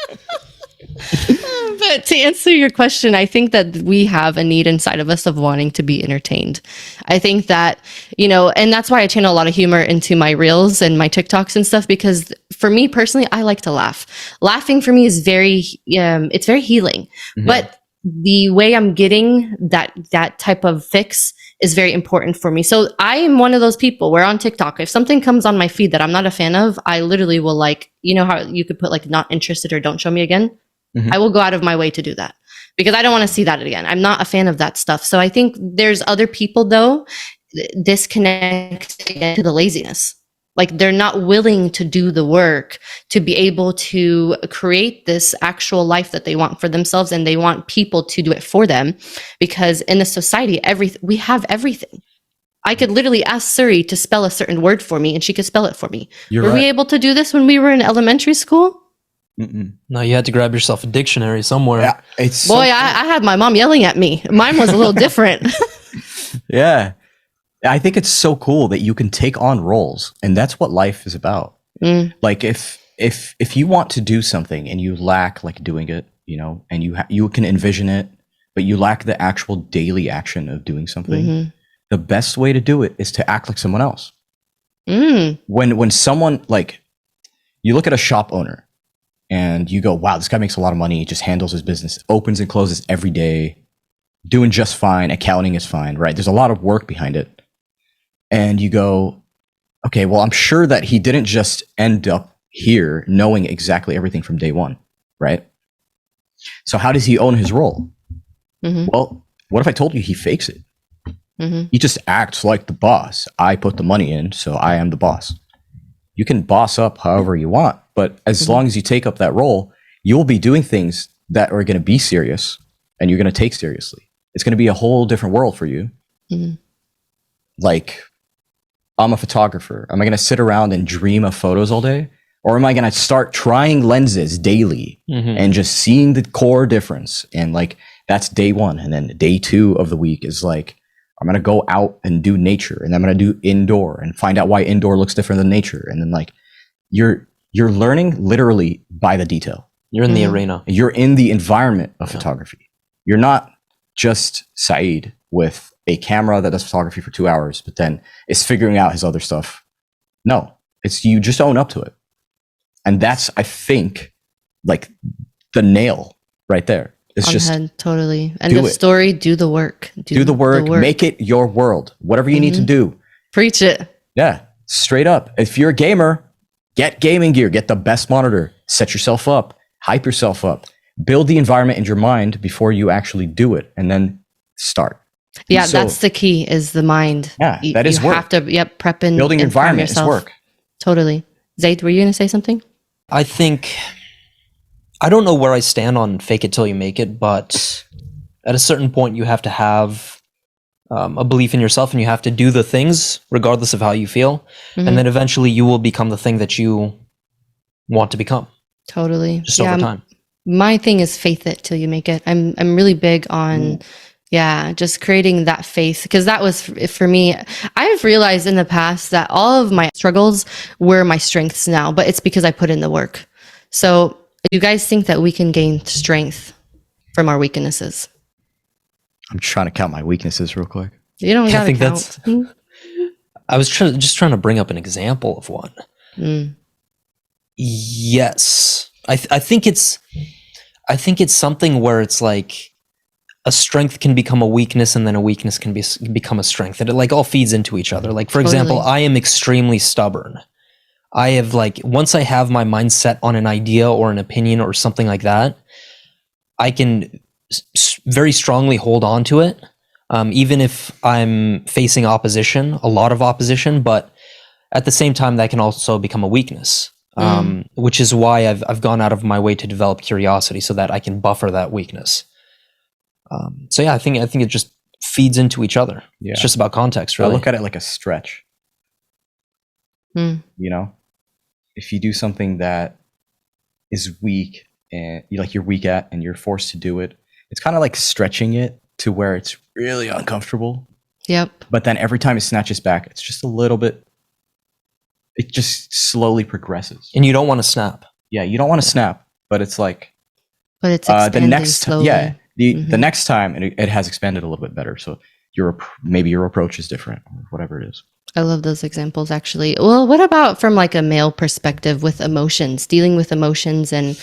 But to answer your question, I think that we have a need inside of us of wanting to be entertained. I think that, and that's why I channel a lot of humor into my reels and my TikToks and stuff, because for me personally, I like to laugh. Laughing for me is it's very healing. But the way I'm getting that type of fix is very important for me. So I am one of those people where on TikTok, if something comes on my feed that I'm not a fan of, I literally will, like, how you could put like not interested or don't show me again. I will go out of my way to do that because I don't want to see that again. I'm not a fan of that stuff. So I think there's other people, though, disconnect to the laziness. Like, they're not willing to do the work to be able to create this actual life that they want for themselves, and they want people to do it for them, because in the society, we have everything. I could literally ask Siri to spell a certain word for me and she could spell it for me. Were we able to do this when we were in elementary school? No, you had to grab yourself a dictionary somewhere. Yeah, I had my mom yelling at me. Mine was a little different. Yeah. I think it's so cool that you can take on roles, and that's what life is about. Like, if you want to do something and you lack, like, doing it, and you can envision it, but you lack the actual daily action of doing something, the best way to do it is to act like someone else. When someone, like, you look at a shop owner and you go, wow, this guy makes a lot of money, just handles his business, opens and closes every day, doing just fine, accounting is fine, right? There's a lot of work behind it. And you go, okay, well, I'm sure that he didn't just end up here knowing exactly everything from day one, right? So how does he own his role? Well, what if I told you he fakes it? He just acts like the boss. I put the money in, so I am the boss. You can boss up however you want, but as long as you take up that role, you'll be doing things that are going to be serious and you're going to take seriously. It's going to be a whole different world for you. Like, I'm a photographer. Am I going to sit around and dream of photos all day? Or am I going to start trying lenses daily and just seeing the core difference? And, like, that's day one. And then day 2 of the week is like, I'm going to go out and do nature, and I'm going to do indoor and find out why indoor looks different than nature. And then, like, you're learning literally by the detail. You're in the arena. You're in the environment of photography. You're not just Saied with a camera that does photography for 2 hours, but then is figuring out his other stuff. No, it's, you just own up to it. And that's, I think, like, the nail right there. It's On just head, totally. End of story. Do the work. Do the work. Make it your world. Whatever you need to do. Preach it. Yeah, straight up. If you're a gamer, get gaming gear. Get the best monitor. Set yourself up. Hype yourself up. Build the environment in your mind before you actually do it, and then start. Yeah, so, that's the key. Is the mind. Yeah, that is work. You have to prep and building your environment is work. Totally. Zaid, were you going to say something? I think, I don't know where I stand on fake it till you make it, but at a certain point you have to have a belief in yourself, and you have to do the things regardless of how you feel. And then eventually you will become the thing that you want to become. Totally. Just over time. My thing is faith it till you make it. I'm really big on just creating that faith, because that was for me. I've realized in the past that all of my struggles were my strengths now, but it's because I put in the work. So you guys think that we can gain strength from our weaknesses? I'm trying to count my weaknesses real quick. You don't gotta count. I was just trying to bring up an example of one. Yes, I think it's something where it's like a strength can become a weakness, and then a weakness can become a strength, and it like all feeds into each other. Like for example, I am extremely stubborn. I have like once I have my mind set on an idea or an opinion or something like that, I can very strongly hold on to it, even if I'm facing opposition, a lot of opposition. But at the same time, that can also become a weakness, which is why I've gone out of my way to develop curiosity so that I can buffer that weakness. So yeah, I think it just feeds into each other. Yeah. It's just about context, really. I look at it like a stretch. You know, if you do something that is weak and you're weak at, and you're forced to do it, it's kind of like stretching it to where it's really uncomfortable. Yep. But then every time it snatches back, it's just a little bit. It just slowly progresses. And you don't want to snap. Yeah, you don't want to snap, but it's like. But it's expanding slowly. The next time it has expanded a little bit better. So maybe your approach is different, or whatever it is. I love those examples, actually. Well, what about from like a male perspective with emotions, dealing with emotions and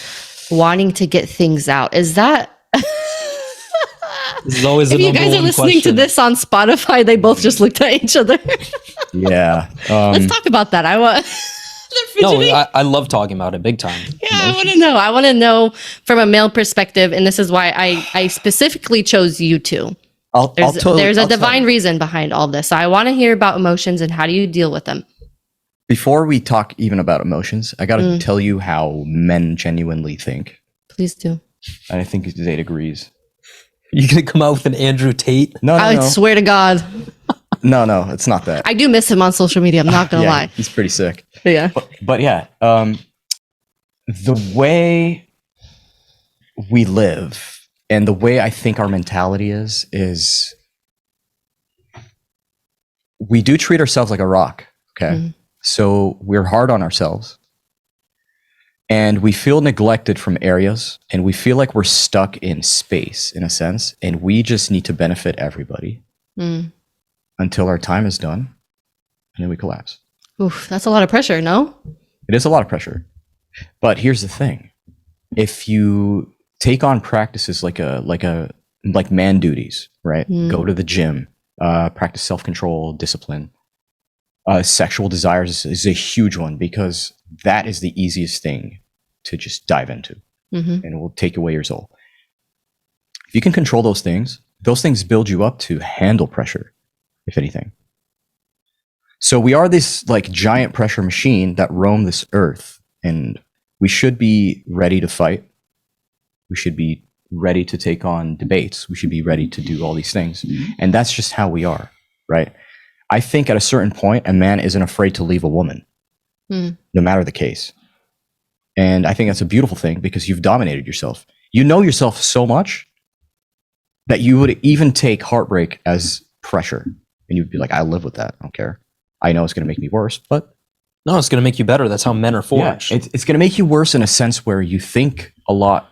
wanting to get things out? Is that... This is always if you guys are listening to this on Spotify, they both just looked at each other. Yeah. Let's talk about that. I love talking about it big time. Yeah, emotions. I want to know from a male perspective, and this is why I specifically chose you two. There's a divine reason behind all this. So I want to hear about emotions and how do you deal with them. Before we talk even about emotions, I got to tell you how men genuinely think. Please do. And I think Zaid agrees. You gonna come out with an Andrew Tate? No. I swear to God. No, it's not that. I do miss him on social media. I'm not gonna lie. He's pretty sick. Yeah. But yeah, the way we live and the way I think our mentality is we do treat ourselves like a rock. Okay. So we're hard on ourselves. And we feel neglected from areas, and we feel like we're stuck in space in a sense, and we just need to benefit everybody until our time is done, and then we collapse. Oof, that's a lot of pressure, no? It is a lot of pressure. But here's the thing. If you take on practices like man duties, right? Go to the gym, practice self-control, discipline. Sexual desires is a huge one because that is the easiest thing to just dive into, and it will take away your soul. If you can control those things build you up to handle pressure, if anything. So we are this like giant pressure machine that roam this earth, and we should be ready to fight. We should be ready to take on debates. We should be ready to do all these things. And that's just how we are, right? I think at a certain point, a man isn't afraid to leave a woman, no matter the case. And I think that's a beautiful thing because you've dominated yourself. You know yourself so much that you would even take heartbreak as pressure. And you'd be like, I live with that. I don't care. I know it's going to make me worse, but... No, it's going to make you better. That's how men are forged. Yeah, it's going to make you worse in a sense where you think a lot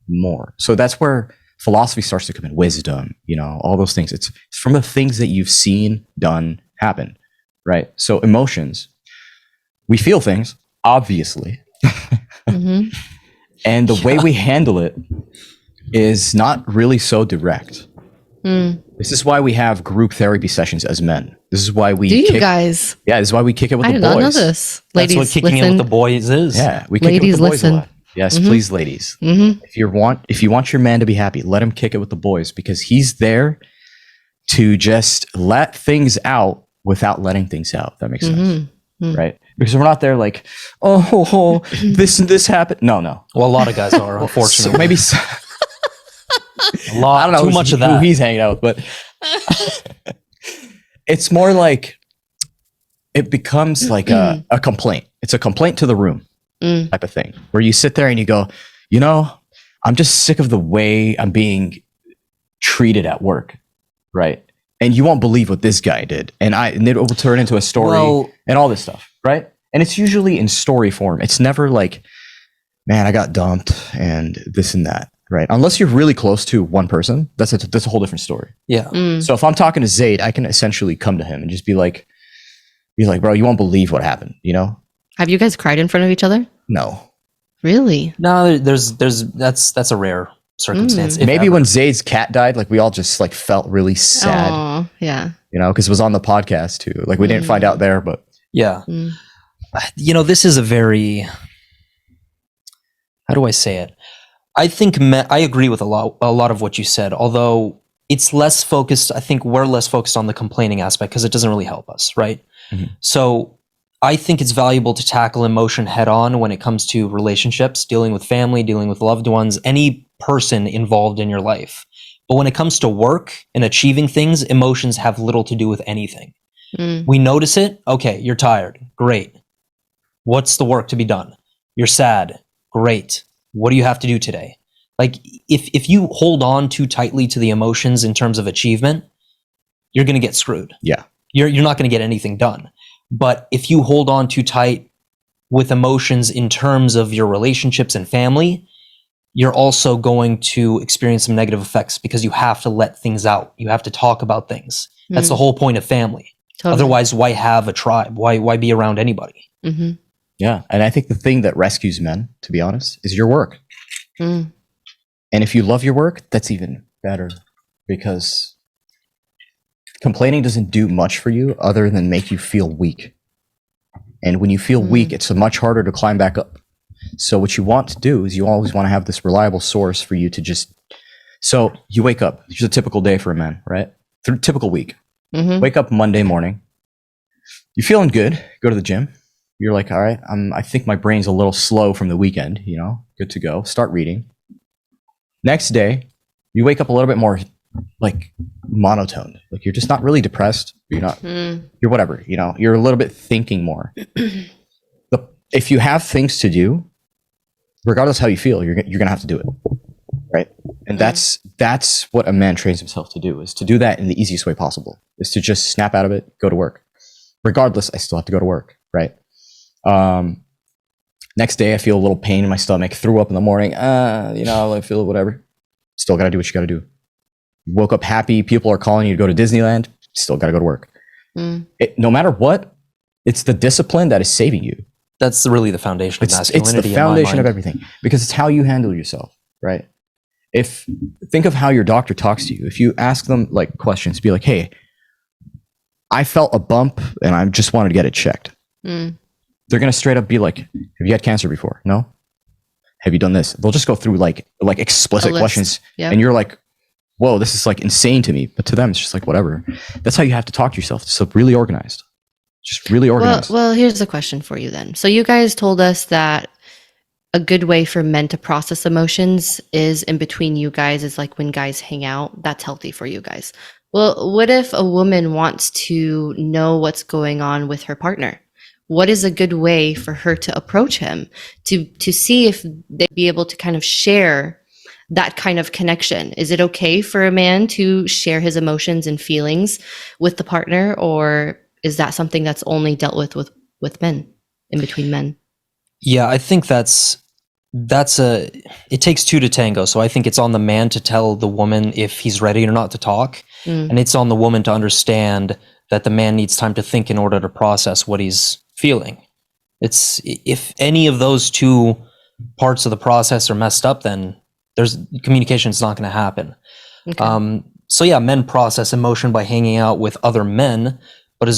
more. So that's where philosophy starts to come in, wisdom, all those things. It's from the things that you've seen, done, happen, right? So emotions, we feel things, obviously. And the way we handle it is not really so direct. This is why we have group therapy sessions as men. This is why we guys? Yeah, this is why we kick it with the boys. I did not know this. Ladies, that's what kicking it with the boys is. Yeah, we kick it with the boys a lot. Yes, please, ladies. If you want your man to be happy, let him kick it with the boys because he's there to just let things out without letting things out. That makes sense, right? Because we're not there like, this and this happened. No. Well, a lot of guys are, unfortunately. So maybe a lot. I don't know too much of that. Who he's hanging out with, but it's more like it becomes like a complaint. It's a complaint to the room. Type of thing where you sit there and you go, I'm just sick of the way I'm being treated at work, right? And you won't believe what this guy did, and it will turn into a story and all this stuff, right? And it's usually in story form. It's never like, man, I got dumped and this and that, right? Unless you're really close to one person, that's a whole different story. Yeah. So if I'm talking to Zaid, I can essentially come to him and just be like, bro, you won't believe what happened, Have you guys cried in front of each other? No. Really? No, that's a rare circumstance. if Maybe ever. when Zayd's cat died, like we all just like felt really sad, Oh, yeah. you know, because it was on the podcast too. Like we didn't find out there, but Yeah. Mm. This is a very, how do I say it? I think I agree with a lot of what you said, although it's less focused. I think we're less focused on the complaining aspect because it doesn't really help us, right? Mhm. So I think it's valuable to tackle emotion head on when it comes to relationships, dealing with family, dealing with loved ones, any person involved in your life. But when it comes to work and achieving things, emotions have little to do with anything. Mm. We notice it. Okay, you're tired. Great. What's the work to be done? You're sad. Great. What do you have to do today? Like if you hold on too tightly to the emotions in terms of achievement, you're going to get screwed. yeah. You're not going to get anything done. But if you hold on too tight with emotions in terms of your relationships and family, you're also going to experience some negative effects because you have to let things out. You have to talk about things. That's the whole point of family. Totally. Otherwise, why have a tribe? Why be around anybody? Mm-hmm. Yeah. And I think the thing that rescues men, to be honest, is your work. Mm. And if you love your work, that's even better, because complaining doesn't do much for you other than make you feel weak. And when you feel weak, it's much harder to climb back up. So what you want to do is you always want to have this reliable source for you to just, so you wake up. Here's a typical day for a man, right? Typical week. Mm-hmm. Wake up Monday morning. You're feeling good. Go to the gym. You're like, all right, I think my brain's a little slow from the weekend, you know, good to go. Start reading. Next day, you wake up a little bit more like monotone. Like you're just not really depressed. You're not, you're whatever, you know, you're a little bit thinking more. If you have things to do, regardless how you feel, you're going to have to do it. Right. And that's what a man trains himself to do, is to do that in the easiest way possible, is to just snap out of it, go to work. Regardless, I still have to go to work. Right. Next day, I feel a little pain in my stomach, threw up in the morning. You know, I feel whatever. Still got to do what you got to do. Woke up happy. People are calling you to go to Disneyland. Still got to go to work. No matter what, it's the discipline that is saving you. That's really the foundation of masculinity. It's the foundation of everything, because it's how you handle yourself, right? Think of how your doctor talks to you. If you ask them like questions, be like, hey, I felt a bump and I just wanted to get it checked. They're going to straight up be like, have you had cancer before? No. Have you done this? They'll just go through like explicit questions. Yep. And you're like, whoa, this is like insane to me. But to them, it's just like, whatever. That's how you have to talk to yourself. So really organized. Just really organized. Well, here's a question for you then. So you guys told us that a good way for men to process emotions is in between you guys, is like when guys hang out. That's healthy for you guys. Well, what if a woman wants to know what's going on with her partner? What is a good way for her to approach him to see if they'd be able to kind of share that kind of connection? Is it okay for a man to share his emotions and feelings with the partner, or is that something that's only dealt with men, in between men? Yeah, I think it takes two to tango. So I think it's on the man to tell the woman if he's ready or not to talk. And it's on the woman to understand that the man needs time to think in order to process what he's feeling. If any of those two parts of the process are messed up, then communication is not going to happen. Okay. So yeah, men process emotion by hanging out with other men, but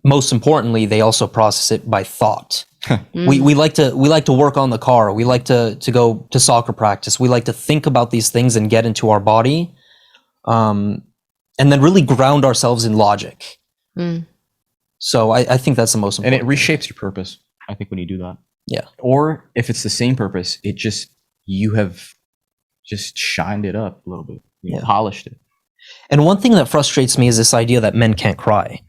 most importantly, they also process it by thought. We like to work on the car. We like to go to soccer practice. We like to think about these things and get into our body, and then really ground ourselves in logic. So I think that's the most important. And it reshapes your purpose, I think, when you do that. Yeah. Or if it's the same purpose, you have just shined it up a little bit, polished it. And one thing that frustrates me is this idea that men can't cry.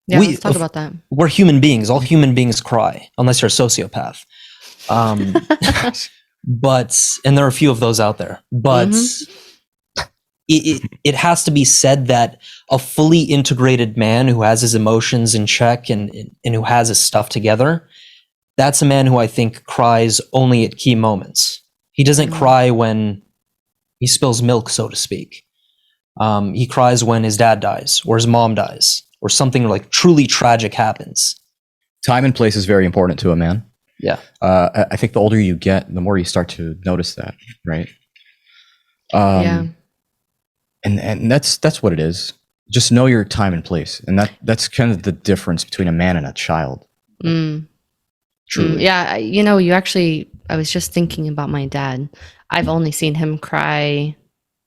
Yeah, let's talk about that. We're human beings. All human beings cry, unless you're a sociopath. And there are a few of those out there. But it has to be said that a fully integrated man who has his emotions in check and who has his stuff together, that's a man who I think cries only at key moments. He doesn't cry when he spills milk, so to speak. He cries when his dad dies or his mom dies or something like truly tragic happens. Time and place is very important to a man. Yeah. I think the older you get, the more you start to notice that, right? Yeah. And that's what it is. Just know your time and place, and that's kind of the difference between a man and a child. Truly. Yeah, I was just thinking about my dad. I've only seen him cry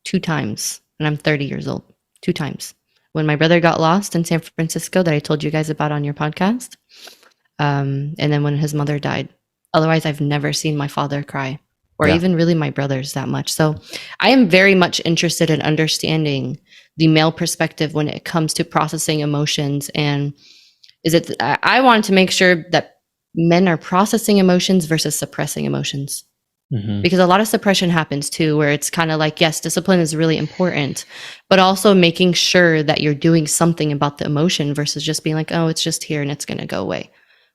2 times, and I'm 30 years old. 2 times. When my brother got lost in San Francisco that I told you guys about on your podcast, and then when his mother died. Otherwise, I've never seen my father cry, or even really my brothers that much. So I am very much interested in understanding the male perspective when it comes to processing emotions. And I wanted to make sure that men are processing emotions versus suppressing emotions. Because a lot of suppression happens too, where it's kind of like, yes, discipline is really important, but also making sure that you're doing something about the emotion versus just being like, oh, it's just here and it's going to go away.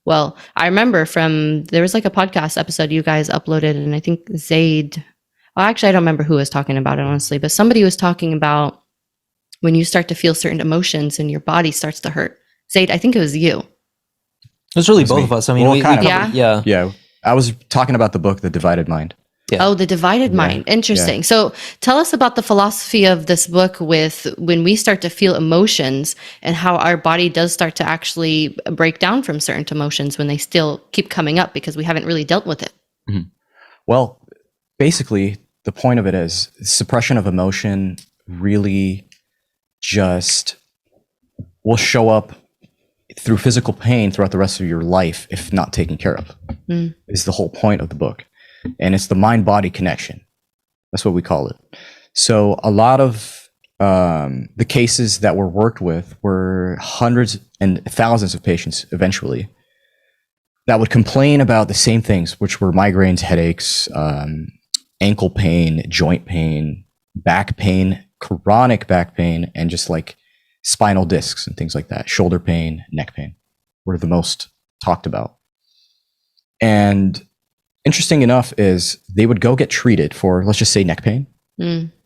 Well, I remember there was like a podcast episode you guys uploaded, and I think Zaid, well, actually, I don't remember who was talking about it, honestly, but somebody was talking about when you start to feel certain emotions and your body starts to hurt. Zaid, I think it was you. It was really both of us. I mean, Well, we kind of. covered, Yeah. I was talking about the book, The Divided Mind. Yeah. Oh, The Divided Mind. Interesting. Yeah. So tell us about the philosophy of this book with when we start to feel emotions and how our body does start to actually break down from certain emotions when they still keep coming up because we haven't really dealt with it. Well, basically, the point of it is suppression of emotion really just will show up through physical pain throughout the rest of your life if not taken care of. Is the whole point of the book. And it's the mind-body connection. That's what we call it. So a lot of the cases that were worked with were hundreds and thousands of patients eventually that would complain about the same things, which were migraines, headaches, ankle pain, joint pain, back pain, chronic back pain, and just like spinal discs and things like that. Shoulder pain, neck pain were the most talked about. And interesting enough is they would go get treated for, let's just say, neck pain.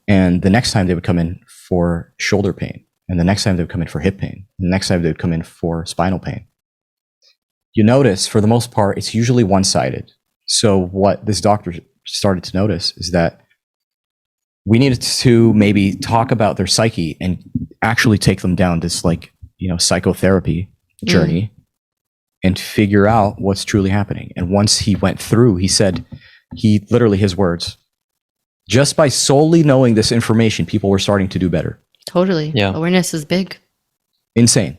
And the next time they would come in for shoulder pain. And the next time they would come in for hip pain. And the next time they would come in for spinal pain. You notice, for the most part, it's usually one-sided. So what this doctor started to notice is that we needed to maybe talk about their psyche and actually take them down this psychotherapy journey and figure out what's truly happening. And once he went through, he said, his words, just by solely knowing this information, people were starting to do better. Totally. Yeah. Awareness is big. Insane.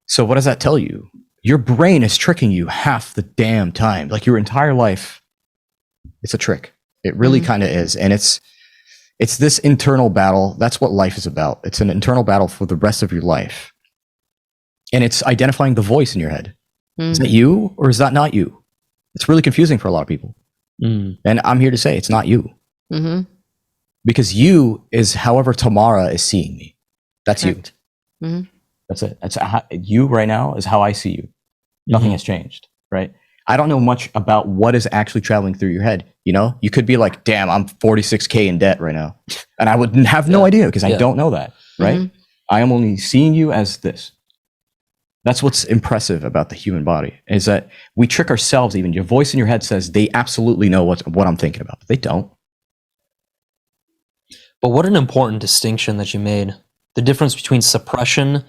So what does that tell you? Your brain is tricking you half the damn time. Like your entire life, it's a trick. It really kind of is. And it's this internal battle. That's what life is about. It's an internal battle for the rest of your life. And it's identifying the voice in your head. Is that you or is that not you? It's really confusing for a lot of people. And I'm here to say it's not you. Because you is however Tamara is seeing me. That's Correct. you. That's it. That's how, you right now is how I see you. Nothing has changed, right? I don't know much about what is actually traveling through your head. You know, you could be like, damn, I'm 46K in debt right now. And I would have no idea because I don't know that, right? I am only seeing you as this. That's what's impressive about the human body is that we trick ourselves. Even your voice in your head says they absolutely know what I'm thinking about. They don't. But what an important distinction that you made. The difference between suppression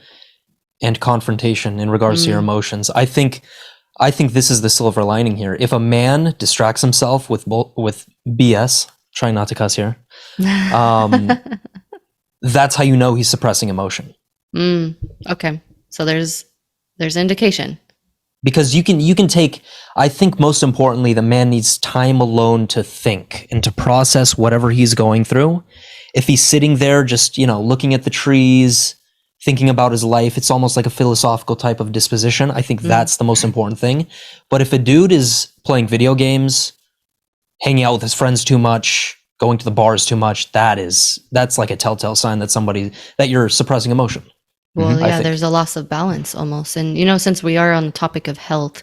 and confrontation in regards to your emotions. I think this is the silver lining here. If a man distracts himself with BS, trying not to cuss here, that's how you know he's suppressing emotion. Okay. So there's indication. Because you can take, I think most importantly, the man needs time alone to think and to process whatever he's going through. If he's sitting there just, looking at the trees, thinking about his life, it's almost like a philosophical type of disposition. I think that's the most important thing. But if a dude is playing video games, hanging out with his friends too much, going to the bars too much, that's like a telltale sign that you're suppressing emotion. Well, yeah, there's a loss of balance almost. And, since we are on the topic of health,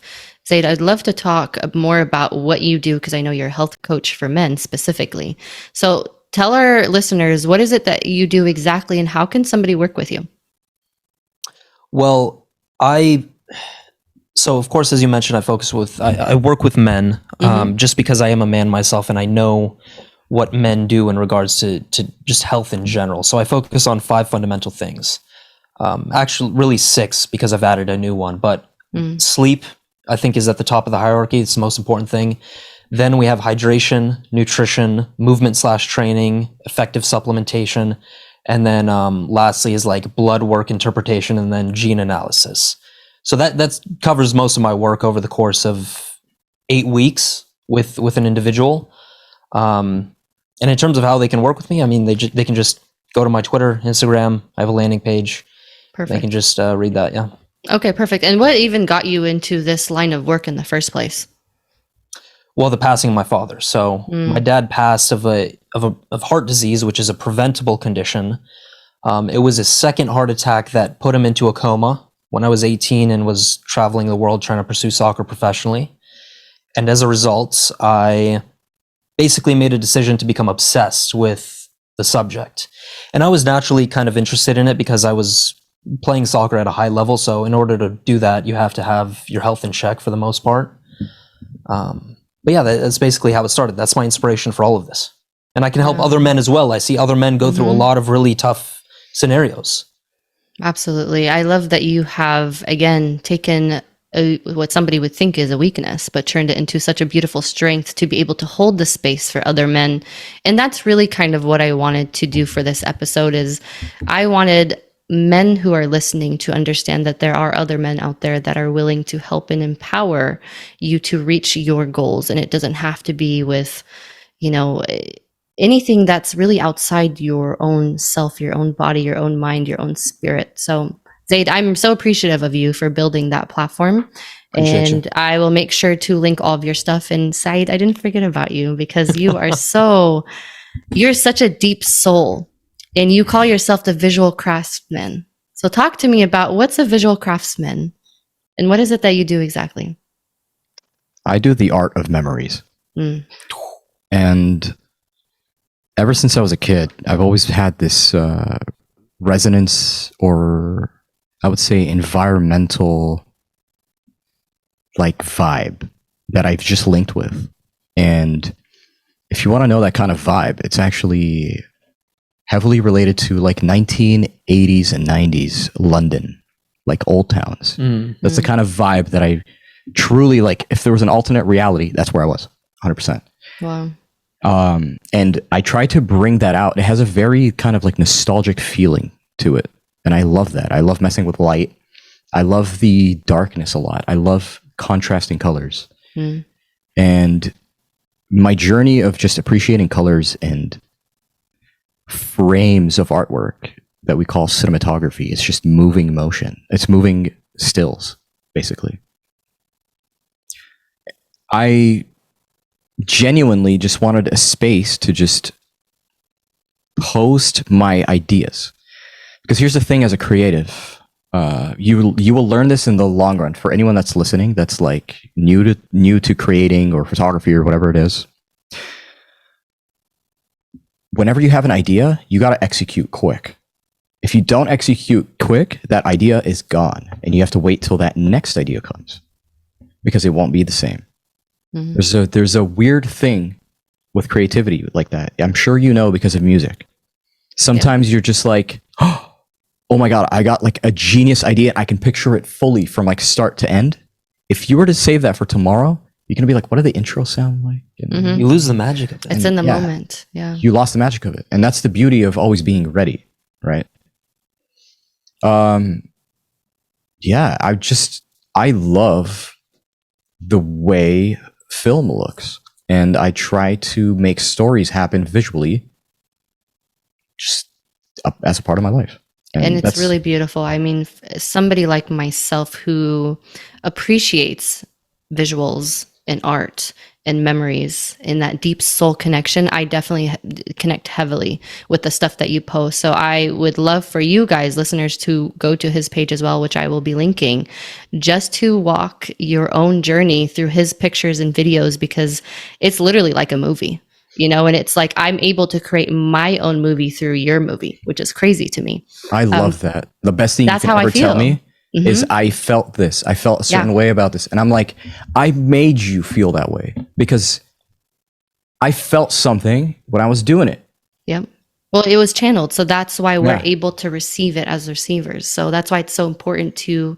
Zaid, I'd love to talk more about what you do because I know you're a health coach for men specifically. So tell our listeners, what is it that you do exactly and how can somebody work with you? Well, So, of course, as you mentioned, I work with men, just because I am a man myself and I know what men do in regards to just health in general. So I focus on 5 fundamental things. Actually, really 6 because I've added a new one. But sleep, I think, is at the top of the hierarchy. It's the most important thing. Then we have hydration, nutrition, movement/training, effective supplementation, and then lastly is like blood work interpretation and then gene analysis. So that covers most of my work over the course of 8 weeks with an individual. And in terms of how they can work with me, I mean, they can just go to my Twitter, Instagram. I have a landing page. Perfect. They can just read that. Yeah. Okay, perfect. And what even got you into this line of work in the first place? Well, the passing of my father. So my dad passed of heart disease, which is a preventable condition. It was his second heart attack that put him into a coma when I was 18 and was traveling the world trying to pursue soccer professionally. And as a result, I basically made a decision to become obsessed with the subject. And I was naturally kind of interested in it because I was playing soccer at a high level. So in order to do that, you have to have your health in check for the most part. But yeah, that's basically how it started. That's my inspiration for all of this. And I can help other men as well. I see other men go through a lot of really tough scenarios. Absolutely. I love that you have, again, taken what somebody would think is a weakness, but turned it into such a beautiful strength to be able to hold the space for other men. And that's really kind of what I wanted to do for this episode is I wanted men who are listening to understand that there are other men out there that are willing to help and empower you to reach your goals. And it doesn't have to be with, anything that's really outside your own self, your own body, your own mind, your own spirit. So Zaid, I'm so appreciative of you for building that platform. Appreciate you. I will make sure to link all of your stuff. And Saied, I didn't forget about you because you are you're such a deep soul. And you call yourself the visual craftsman. So talk to me about what's a visual craftsman and what is it that you do exactly? I do the art of memories. And ever since I was a kid, I've always had this resonance, or I would say environmental vibe that I've just linked with. And if you want to know that kind of vibe, it's actually heavily related to 1980s and 90s London, old towns. That's the kind of vibe that I truly if there was an alternate reality, that's where I was 100%. Wow. And I try to bring that out. It has a very kind of nostalgic feeling to it. And I love that. I love messing with light. I love the darkness a lot. I love contrasting colors. And my journey of just appreciating colors and frames of artwork that we call cinematography. It's just moving motion. It's moving stills, basically. I genuinely just wanted a space to just post my ideas. Because here's the thing, as a creative, you will learn this in the long run. For anyone that's listening, that's new to creating or photography or whatever it is. Whenever you have an idea, you got to execute quick. If you don't execute quick, that idea is gone. And you have to wait till that next idea comes because it won't be the same. There's a weird thing with creativity like that. I'm sure you know because of music. Sometimes you're just oh my God, I got a genius idea. I can picture it fully from start to end. If you were to save that for tomorrow, you're going to be what do the intros sound like? And you lose the magic of it. It's in the moment. Yeah. You lost the magic of it. And that's the beauty of always being ready, right? Yeah, I love the way film looks. And I try to make stories happen visually just as a part of my life. And it's really beautiful. I mean, somebody like myself who appreciates visuals and art and memories in that deep soul connection, I definitely connect heavily with the stuff that you post. So I would love for you guys, listeners, to go to his page as well, which I will be linking, just to walk your own journey through his pictures and videos, because it's literally like a movie, and it's I'm able to create my own movie through your movie, which is crazy to me. I love that. The best thing you That's can how I ever feel. tell me is I felt this. I felt a certain way about this. And I'm like, I made you feel that way because I felt something when I was doing it. Yep. Well, it was channeled. So that's why we're able to receive it as receivers. So that's why it's so important to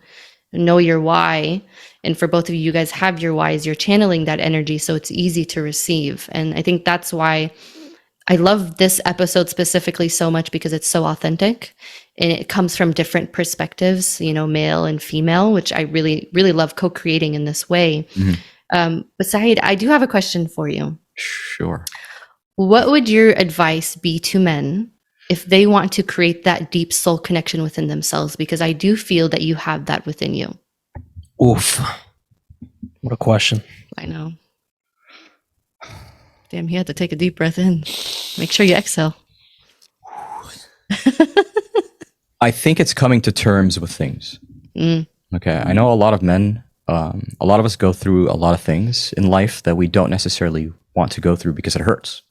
know your why. And for both of you guys have your whys, you're channeling that energy. So it's easy to receive. And I think that's why I love this episode specifically so much, because it's so authentic and it comes from different perspectives, you know, male and female, which I really, really love co-creating in this way. But Saied, I do have a question for you. Sure. What would your advice be to men if they want to create that deep soul connection within themselves? Because I do feel that you have that within you. Oof. What a question. I know. Damn, he had to take a deep breath in. Make sure you exhale. I think it's coming to terms with things. Okay. I know a lot of men, a lot of us go through a lot of things in life that we don't necessarily want to go through because it hurts.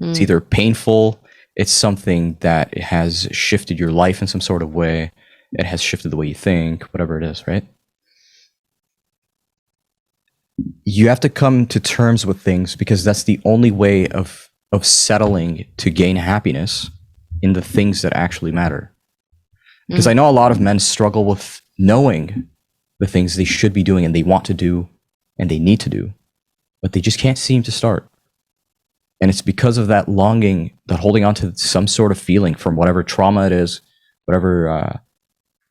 It's either painful, it's something that has shifted your life in some sort of way, it has shifted the way you think, whatever it is, right? You have to come to terms with things because that's the only way of settling to gain happiness in the things that actually matter. Because I know a lot of men struggle with knowing the things they should be doing and they want to do and they need to do, but they just can't seem to start. And it's because of that longing, that holding on to some sort of feeling from whatever trauma it is, whatever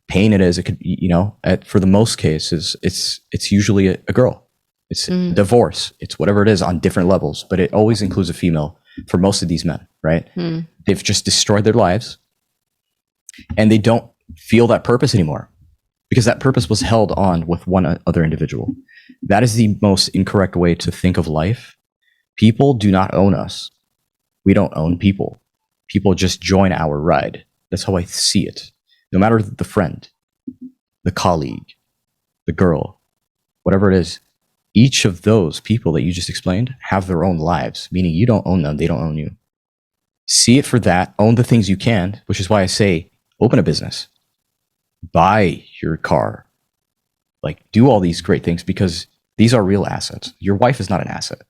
pain it is. It could, you know, for the most cases, it's usually a girl. It's divorce. It's whatever it is on different levels, but it always includes a female for most of these men, right? They've just destroyed their lives and they don't feel that purpose anymore because that purpose was held on with one other individual. That is the most incorrect way to think of life. People do not own us. We don't own people. People just join our ride. That's how I see it. No matter the friend, the colleague, the girl, whatever it is, each of those people that you just explained have their own lives, meaning you don't own them, they don't own you. See it for that, own the things you can, which is why I say open a business, buy your car, like do all these great things because these are real assets. Your wife is not an asset.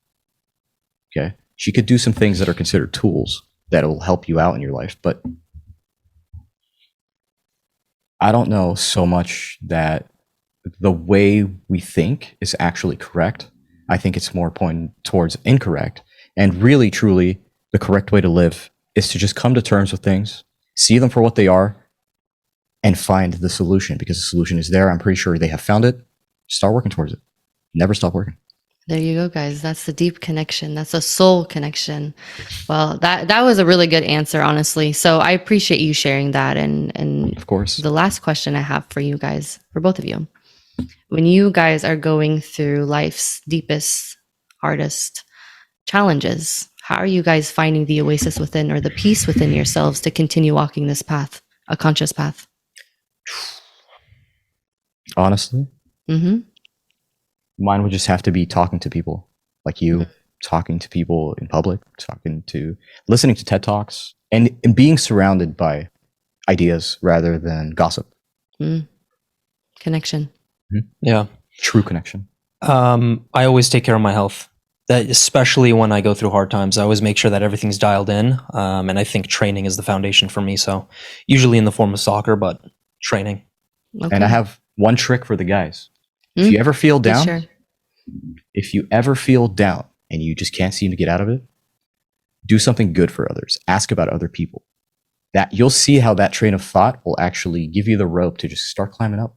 Okay. She could do some things that are considered tools that will help you out in your life, but I don't know so much that the way we think is actually correct. I think it's more pointed towards incorrect. And really, truly, the correct way to live is to just come to terms with things, see them for what they are, and find the solution because the solution is there. I'm pretty sure they have found it. Start working towards it. Never stop working. There you go, guys. That's the deep connection. That's a soul connection. Well, that was a really good answer, honestly. So I appreciate you sharing that. And of course, the last question I have for you guys, for both of you, when you guys are going through life's deepest, hardest challenges, how are you guys finding the oasis within or the peace within yourselves to continue walking this path, a conscious path? Honestly, mine would just have to be talking to people like you, talking to people in public, listening to TED Talks, and being surrounded by ideas rather than gossip. Connection. Yeah. True connection. I always take care of my health. That especially when I go through hard times, I always make sure that everything's dialed in. And I think training is the foundation for me. So usually in the form of soccer, but training. Okay. And I have one trick for the guys. If you ever feel down, and you just can't seem to get out of it, do something good for others. Ask about other people. That you'll see how that train of thought will actually give you the rope to just start climbing up.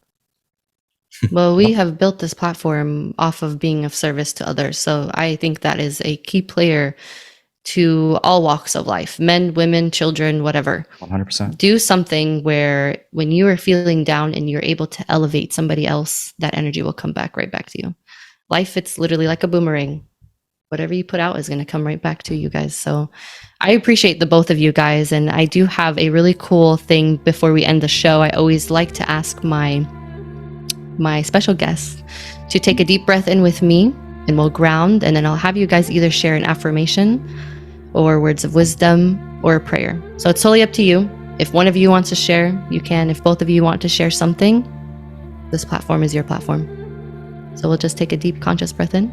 Well, we have built this platform off of being of service to others. So I think that is a key player to all walks of life, men, women, children, whatever. 100%. Do something where when you are feeling down and you're able to elevate somebody else, that energy will come back right back to you. Life, it's literally like a boomerang. Whatever you put out is going to come right back to you guys. So I appreciate the both of you guys. And I do have a really cool thing before we end the show. I always like to ask my special guests to take a deep breath in with me, and we'll ground, and then I'll have you guys either share an affirmation or words of wisdom or a prayer. So it's totally up to you. If one of you wants to share, you can. If both of you want to share something, This platform is your platform. So we'll just take a deep conscious breath in.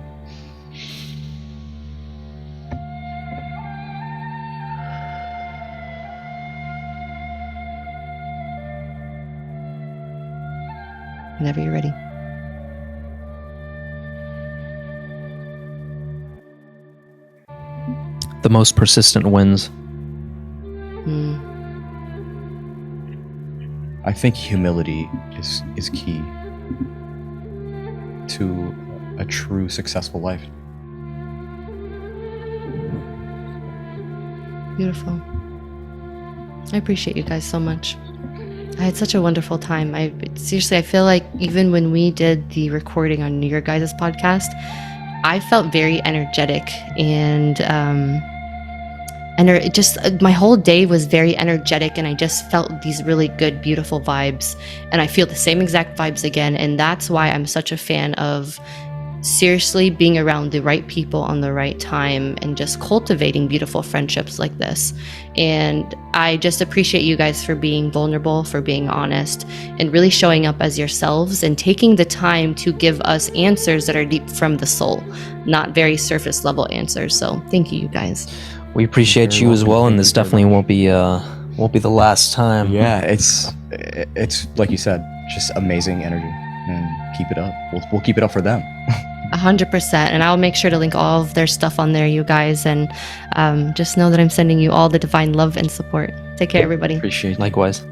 Whenever you're ready. The most persistent wins. I think humility is key to a true successful life. Beautiful. I appreciate you guys so much. I had such a wonderful time. Seriously, I feel like even when we did the recording on your guys' podcast, I felt very energetic and it just my whole day was very energetic, and I just felt these really good, beautiful vibes, and I feel the same exact vibes again. And that's why I'm such a fan of seriously being around the right people on the right time and just cultivating beautiful friendships like this. And I just appreciate you guys for being vulnerable, for being honest, and really showing up as yourselves and taking the time to give us answers that are deep from the soul, not very surface level answers. So thank you guys. We appreciate you as well, and this definitely won't be the last time. Yeah, it's like you said, just amazing energy, and keep it up. We'll keep it up for them. 100%. And I'll make sure to link all of their stuff on there, you guys. And just know that I'm sending you all the divine love and support. Take care, everybody. Appreciate it. Likewise.